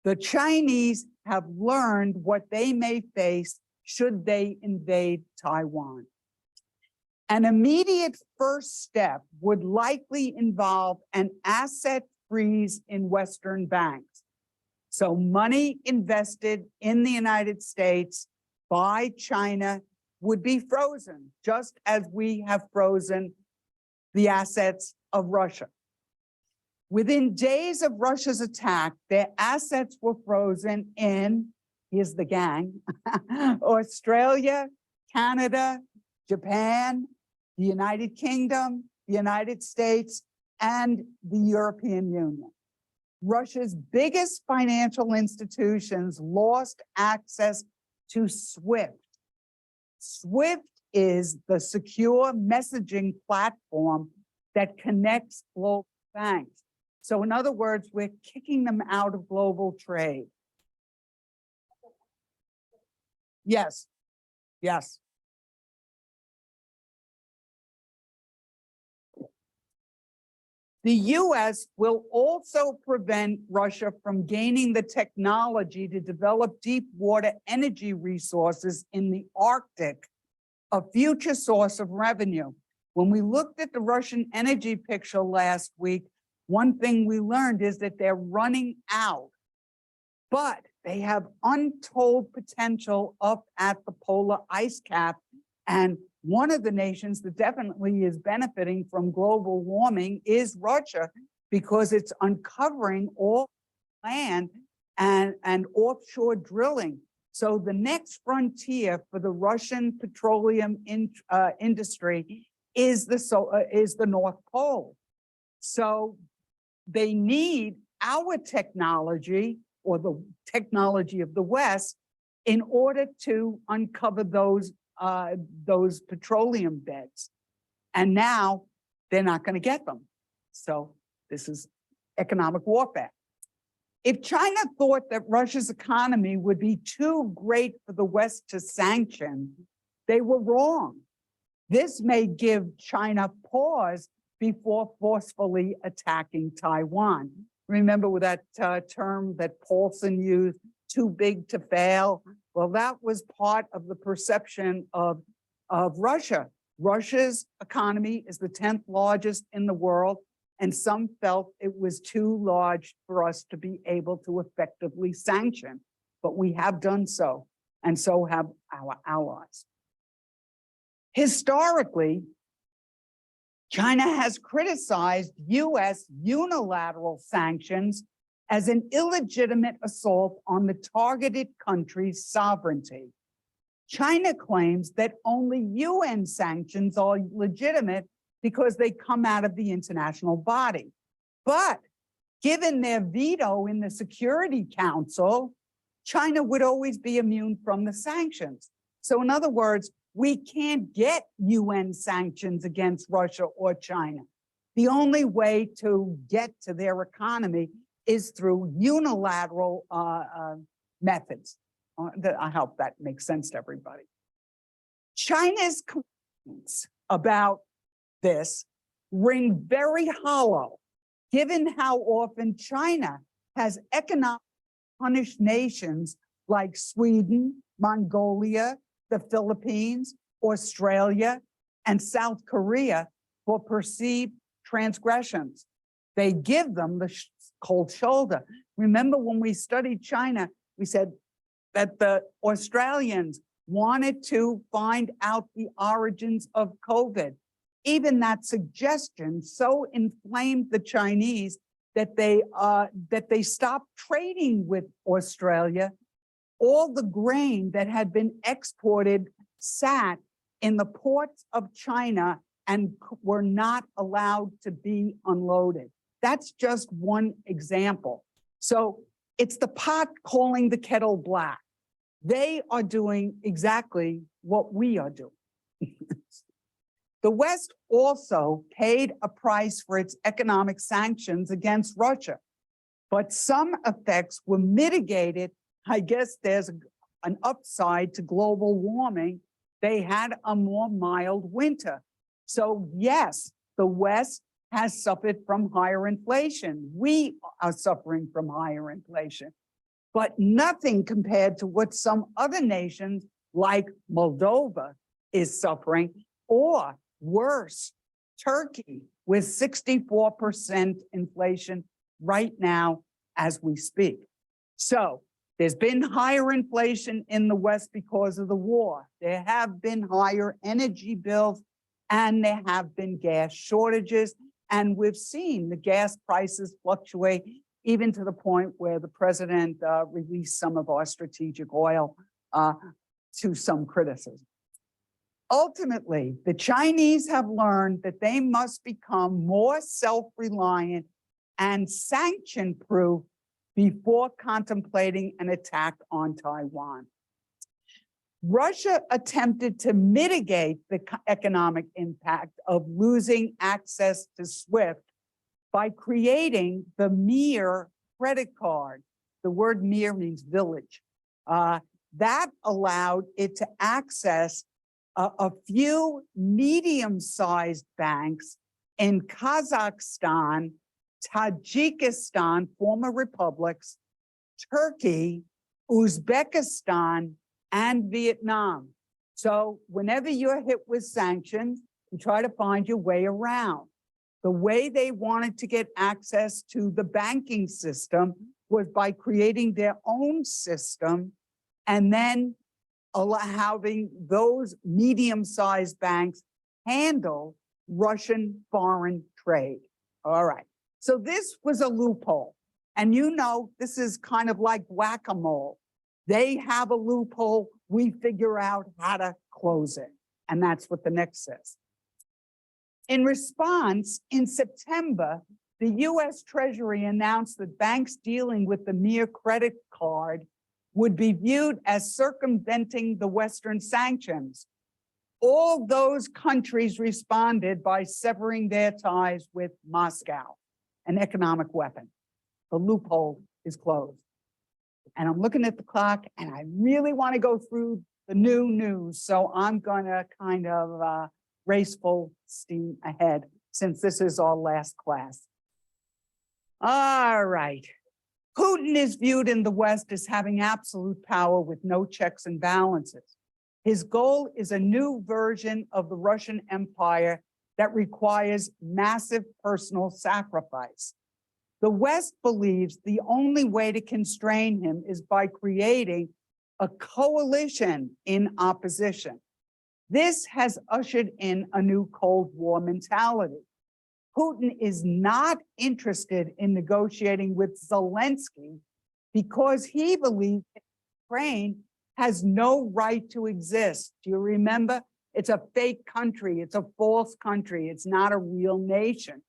The Chinese have learned what they may face should they invade Taiwan. An immediate first step would likely involve an asset freeze in Western banks. So money invested in the United States by China would be frozen, just as we have frozen the assets of Russia. Within days of Russia's attack, their assets were frozen in, here's the gang, Australia, Canada, Japan, the United Kingdom, the United States, and the European Union. Russia's biggest financial institutions lost access to SWIFT. SWIFT is the secure messaging platform that connects global banks. So in other words, we're kicking them out of global trade. Yes, yes. The US will also prevent Russia from gaining the technology to develop deep water energy resources in the Arctic, a future source of revenue. When we looked at the Russian energy picture last week, one thing we learned is that they're running out, but they have untold potential up at the polar ice cap. And one of the nations that definitely is benefiting from global warming is Russia, because it's uncovering all land and offshore drilling. So the next frontier for the Russian petroleum industry is the North Pole. So they need our technology, or the technology of the West, in order to uncover those petroleum beds. And now they're not going to get them. So this is economic warfare. If China thought that Russia's economy would be too great for the West to sanction, they were wrong. This may give China pause before forcefully attacking Taiwan. Remember with that term that Paulson used, too big to fail? Well, that was part of the perception of Russia. Russia's economy is the 10th largest in the world, and some felt it was too large for us to be able to effectively sanction. But we have done so, and so have our allies. Historically, China has criticized US unilateral sanctions as an illegitimate assault on the targeted country's sovereignty. China claims that only UN sanctions are legitimate because they come out of the international body. But given their veto in the Security Council, China would always be immune from the sanctions. So in other words, we can't get UN sanctions against Russia or China. The only way to get to their economy is through unilateral methods. I hope that makes sense to everybody. China's complaints about this ring very hollow, given how often China has economically punished nations like Sweden, Mongolia, the Philippines, Australia, and South Korea for perceived transgressions. They give them the cold shoulder. Remember when we studied China, we said that the Australians wanted to find out the origins of COVID. Even that suggestion so inflamed the Chinese that they stopped trading with Australia. All the grain that had been exported sat in the ports of China and were not allowed to be unloaded. That's just one example. So it's the pot calling the kettle black. They are doing exactly what we are doing. The West also paid a price for its economic sanctions against Russia, but some effects were mitigated. I guess there's an upside to global warming. They had a more mild winter. So yes, the West has suffered from higher inflation. We are suffering from higher inflation, but nothing compared to what some other nations like Moldova is suffering, or worse, Turkey with 64% inflation right now as we speak. So there's been higher inflation in the West because of the war. There have been higher energy bills, and there have been gas shortages. And we've seen the gas prices fluctuate even to the point where the president released some of our strategic oil to some criticism. Ultimately, the Chinese have learned that they must become more self-reliant and sanction-proof before contemplating an attack on Taiwan. Russia attempted to mitigate the economic impact of losing access to SWIFT by creating the Mir credit card. The word Mir means village. That allowed it to access a few medium-sized banks in Kazakhstan, Tajikistan, former republics, Turkey, Uzbekistan, and Vietnam. So whenever you're hit with sanctions, you try to find your way around. The way they wanted to get access to the banking system was by creating their own system and then having those medium-sized banks handle Russian foreign trade. All right. So this was a loophole. And you know, this is kind of like whack-a-mole. They have a loophole, we figure out how to close it. And that's what the next says. In response, in September, the US Treasury announced that banks dealing with the Mir credit card would be viewed as circumventing the Western sanctions. All those countries responded by severing their ties with Moscow, an economic weapon. The loophole is closed. And I'm looking at the clock and I really want to go through the new news. So I'm going to kind of race full steam ahead since this is our last class. All right. Putin is viewed in the West as having absolute power with no checks and balances. His goal is a new version of the Russian Empire that requires massive personal sacrifice. The West believes the only way to constrain him is by creating a coalition in opposition. This has ushered in a new Cold War mentality. Putin is not interested in negotiating with Zelensky because he believes Ukraine has no right to exist. Do you remember? It's a fake country. It's a false country. It's not a real nation.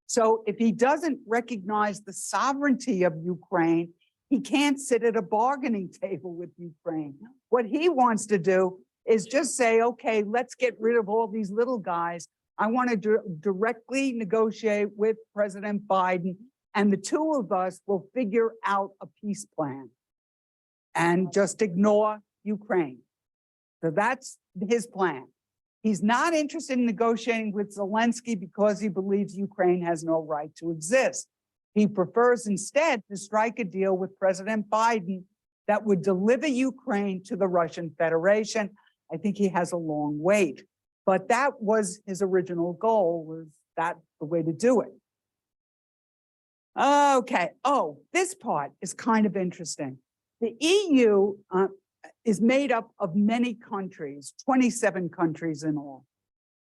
So if he doesn't recognize the sovereignty of Ukraine, he can't sit at a bargaining table with Ukraine. What he wants to do is just say, okay, let's get rid of all these little guys. I want to directly negotiate with President Biden, and the two of us will figure out a peace plan and just ignore Ukraine. So that's his plan. He's not interested in negotiating with Zelensky because he believes Ukraine has no right to exist. He prefers instead to strike a deal with President Biden that would deliver Ukraine to the Russian Federation. I think he has a long wait, but that was his original goal. Was that the way to do it? Okay. Oh, this part is kind of interesting. The EU is made up of many countries, 27 countries in all.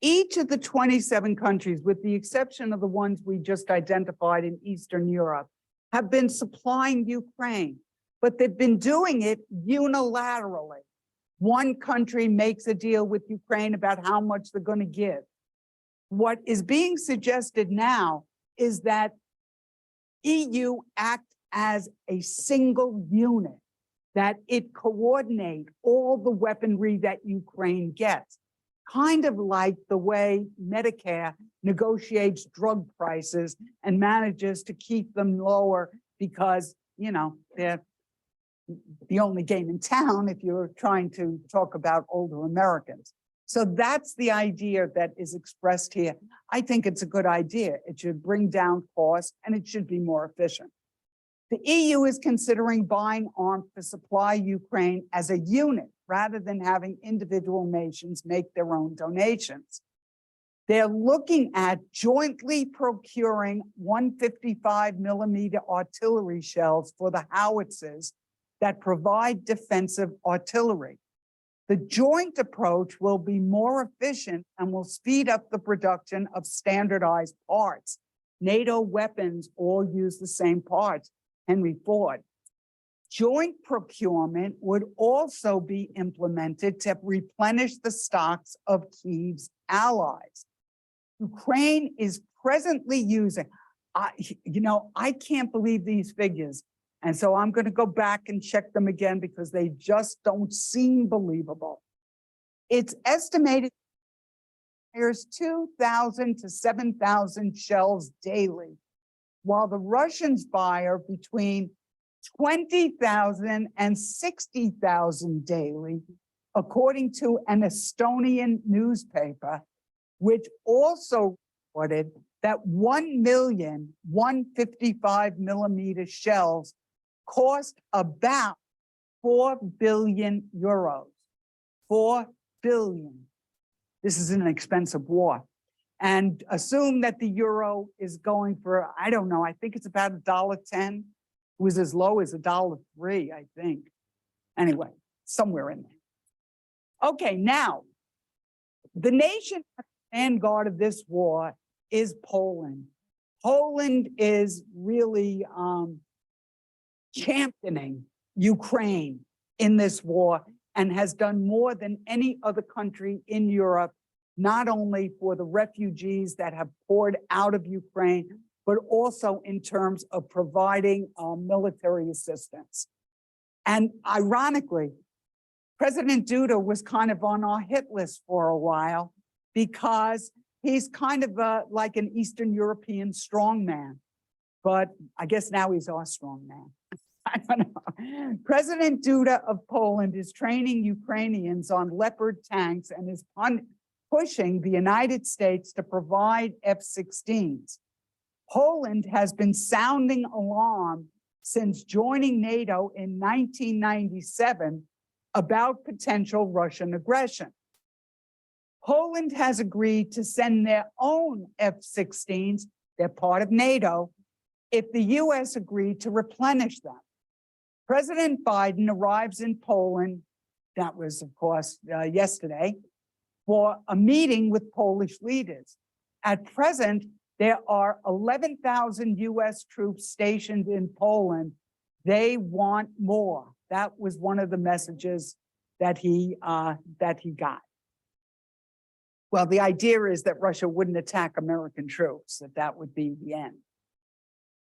Each of the 27 countries, with the exception of the ones we just identified in Eastern Europe, have been supplying Ukraine, but they've been doing it unilaterally. One country makes a deal with Ukraine about how much they're going to give. What is being suggested now is that EU act as a single unit, that it coordinate all the weaponry that Ukraine gets, kind of like the way Medicare negotiates drug prices and manages to keep them lower because, you know, they're the only game in town if you're trying to talk about older Americans. So that's the idea that is expressed here. I think it's a good idea. It should bring down costs and it should be more efficient. The EU is considering buying arms to supply Ukraine as a unit rather than having individual nations make their own donations. They're looking at jointly procuring 155mm artillery shells for the howitzers that provide defensive artillery. The joint approach will be more efficient and will speed up the production of standardized parts. NATO weapons all use the same parts. Henry Ford. Joint procurement would also be implemented to replenish the stocks of Kyiv's allies. Ukraine is presently using, I can't believe these figures. And so I'm going to go back and check them again because they just don't seem believable. It's estimated there's 2,000 to 7,000 shells daily, while the Russians buy between 20,000 and 60,000 daily, according to an Estonian newspaper, which also reported that 1 million 155mm shells cost about 4 billion euros. 4 billion. This is an expensive war. And assume that the euro is going for, I don't know, I think it's about $1.10. It was as low as $1.03, I think. Anyway, somewhere in there. Okay, now, the nation at the vanguard of this war is Poland. Poland is really championing Ukraine in this war and has done more than any other country in Europe, not only for the refugees that have poured out of Ukraine, but also in terms of providing military assistance. And ironically, President Duda was kind of on our hit list for a while because he's kind of like an Eastern European strongman. But I guess now he's our strongman. I don't know. President Duda of Poland is training Ukrainians on Leopard tanks and is pushing the United States to provide F-16s. Poland has been sounding alarm since joining NATO in 1997 about potential Russian aggression. Poland has agreed to send their own F-16s, they're part of NATO, if the US agreed to replenish them. President Biden arrives in Poland, that was of course yesterday, for a meeting with Polish leaders. At present, there are 11,000 US troops stationed in Poland. They want more. That was one of the messages that he got. Well, the idea is that Russia wouldn't attack American troops, that would be the end.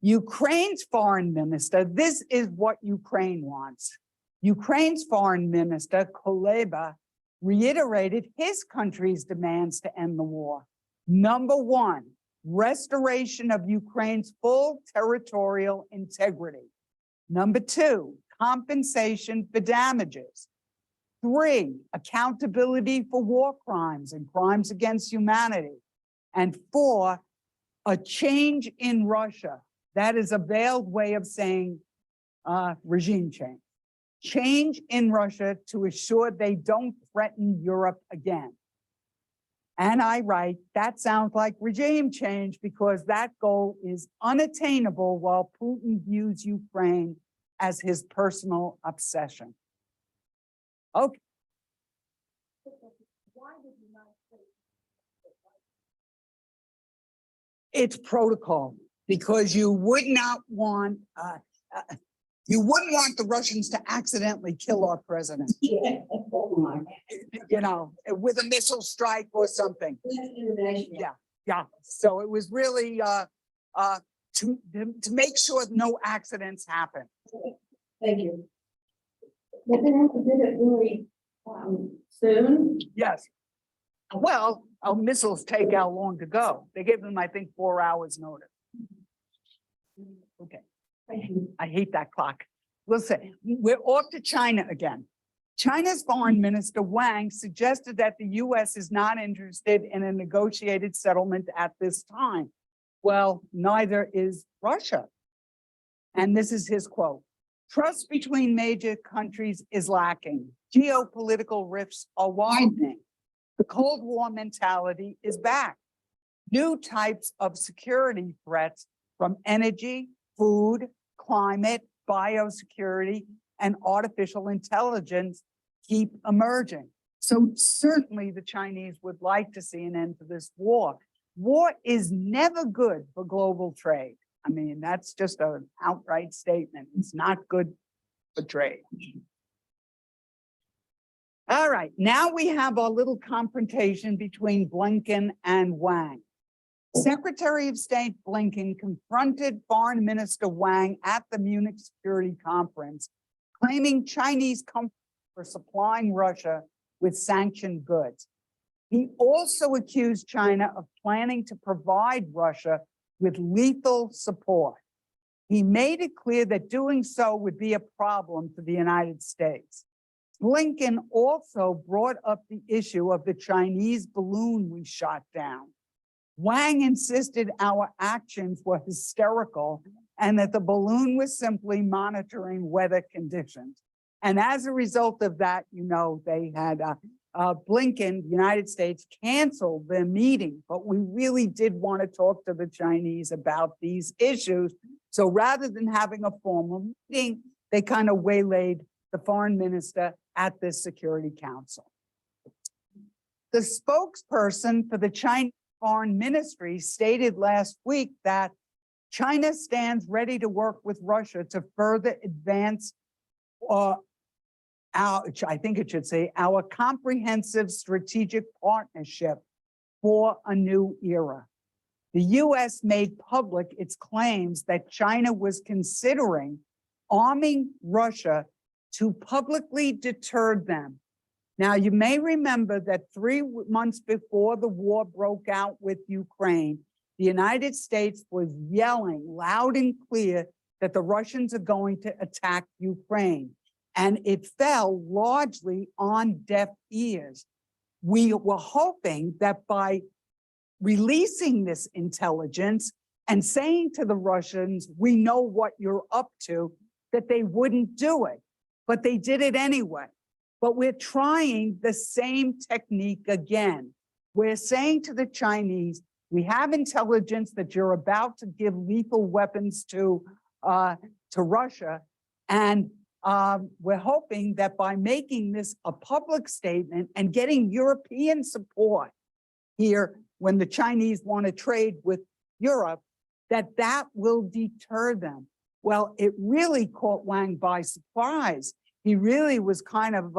Ukraine's foreign minister, this is what Ukraine wants. Ukraine's foreign minister, Kuleba, reiterated his country's demands to end the war. Number one, restoration of Ukraine's full territorial integrity. Number two, compensation for damages. 3, accountability for war crimes and crimes against humanity. And 4, a change in Russia. That is a veiled way of saying regime change. Change in Russia to assure they don't threaten Europe again. And I write, that sounds like regime change because that goal is unattainable while Putin views Ukraine as his personal obsession. Okay. It's protocol because you would not want you wouldn't want the Russians to accidentally kill our president. You know, with a missile strike or something. Yeah. So it was really to make sure no accidents happen. Thank you. But they have to do it really soon. Yes. Well, our missiles take how long to go? They gave them, I think, 4 hours notice. Okay. I hate that clock. We'll say we're off to China again. China's foreign minister Wang suggested that the US is not interested in a negotiated settlement at this time. Well, neither is Russia. And this is his quote. Trust between major countries is lacking. Geopolitical rifts are widening. The Cold War mentality is back. New types of security threats from energy, food, climate, biosecurity, and artificial intelligence keep emerging. So certainly the Chinese would like to see an end to this war. War is never good for global trade. I mean, that's just an outright statement. It's not good for trade. All right, now we have our little confrontation between Blinken and Wang. Secretary of State Blinken confronted Foreign Minister Wang at the Munich Security Conference, claiming Chinese companies were supplying Russia with sanctioned goods. He also accused China of planning to provide Russia with lethal support. He made it clear that doing so would be a problem for the United States. Blinken also brought up the issue of the Chinese balloon we shot down. Wang insisted our actions were hysterical and that the balloon was simply monitoring weather conditions. And as a result of that, you know, they had Blinken, the United States, canceled their meeting, but we really did want to talk to the Chinese about these issues. So rather than having a formal meeting, they kind of waylaid the foreign minister at this Security Council. The spokesperson for the Chinese Foreign Ministry stated last week that China stands ready to work with Russia to further advance I think it should say, our comprehensive strategic partnership for a new era. The US made public its claims that China was considering arming Russia to publicly deter them. Now, you may remember that 3 months before the war broke out with Ukraine, the United States was yelling loud and clear that the Russians are going to attack Ukraine. And it fell largely on deaf ears. We were hoping that by releasing this intelligence and saying to the Russians, we know what you're up to, that they wouldn't do it, but they did it anyway. But we're trying the same technique again. We're saying to the Chinese, we have intelligence that you're about to give lethal weapons to Russia, and we're hoping that by making this a public statement and getting European support here when the Chinese want to trade with Europe, that will deter them. Well, it really caught Wang by surprise. He really was kind of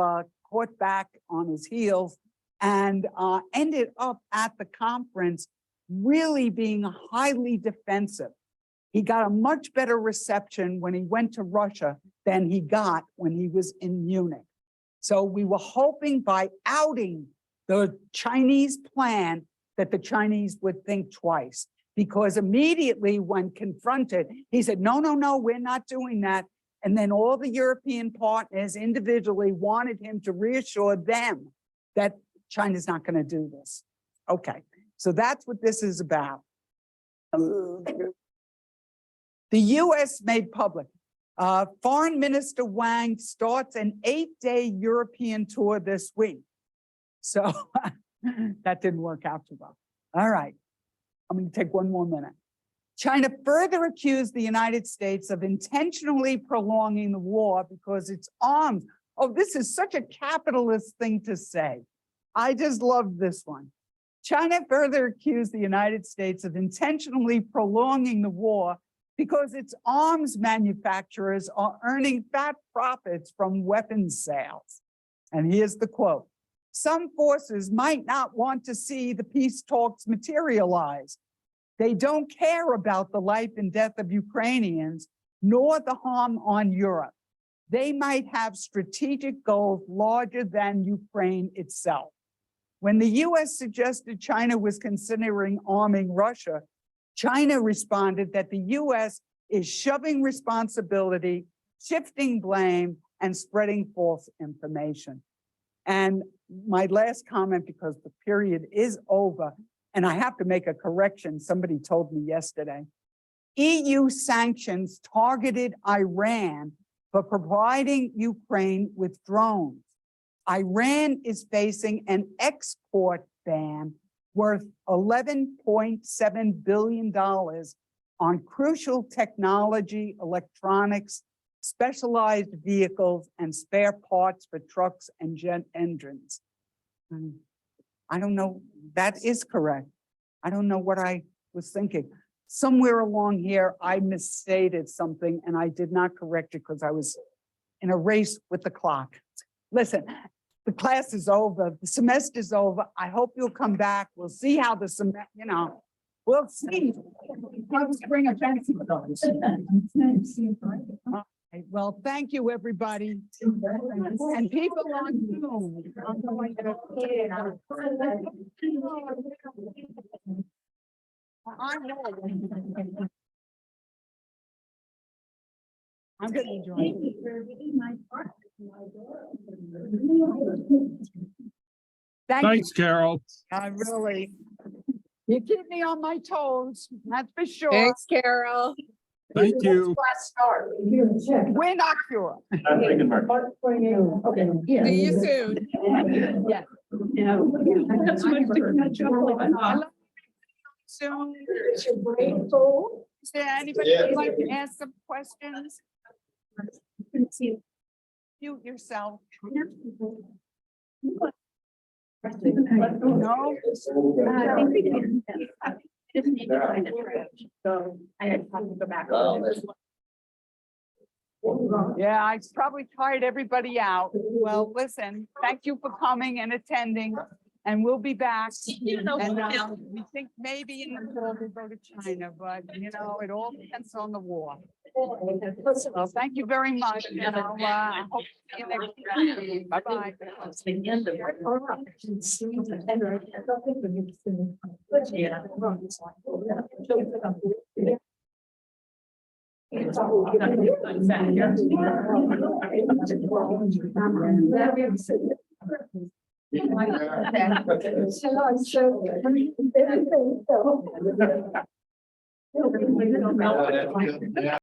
caught back on his heels and ended up at the conference really being highly defensive. He got a much better reception when he went to Russia than he got when he was in Munich. So we were hoping by outing the Chinese plan that the Chinese would think twice, because immediately when confronted, he said, no, no, no, we're not doing that. And then all the European partners individually wanted him to reassure them that China's not going to do this. Okay, so that's what this is about. The US made public. Foreign Minister Wang starts an 8-day European tour this week. So that didn't work out too well. All right, I'm going to take one more minute. China further accused the United States of intentionally prolonging the war because its arms. Oh, this is such a capitalist thing to say. I just love this one. China further accused the United States of intentionally prolonging the war because its arms manufacturers are earning fat profits from weapons sales. And here's the quote. Some forces might not want to see the peace talks materialize. They don't care about the life and death of Ukrainians, nor the harm on Europe. They might have strategic goals larger than Ukraine itself. When the US suggested China was considering arming Russia, China responded that the US is shoving responsibility, shifting blame, and spreading false information. And my last comment, because the period is over, and I have to make a correction, somebody told me yesterday. EU sanctions targeted Iran for providing Ukraine with drones. Iran is facing an export ban worth $11.7 billion on crucial technology, electronics, specialized vehicles, and spare parts for trucks and jet engines. I don't know, that is correct. I don't know what I was thinking. Somewhere along here, I misstated something and I did not correct it because I was in a race with the clock. Listen, the class is over, the semester's over. I hope you'll come back. We'll see how the semester, we'll see. Let's bring a fancy those. Well, thank you, everybody. And people on Zoom. I'm going to. I'm going to join. Thanks, Carol. I really. You keep me on my toes, that's for sure. Thanks, Carol. Thank you. We're not sure. Okay. See you soon. Yeah. That's much to catch up on. Soon. Is there anybody who'd like to ask some questions? Mute yourself. No? Just need to find a trash. So I had to go back. Yeah, I probably tired everybody out. Well, listen, thank you for coming and attending, and we'll be back. And we think maybe in the fall we'll go to China, but it all depends on the war. Well, thank you very much. And I hope to see you next time. Bye-bye.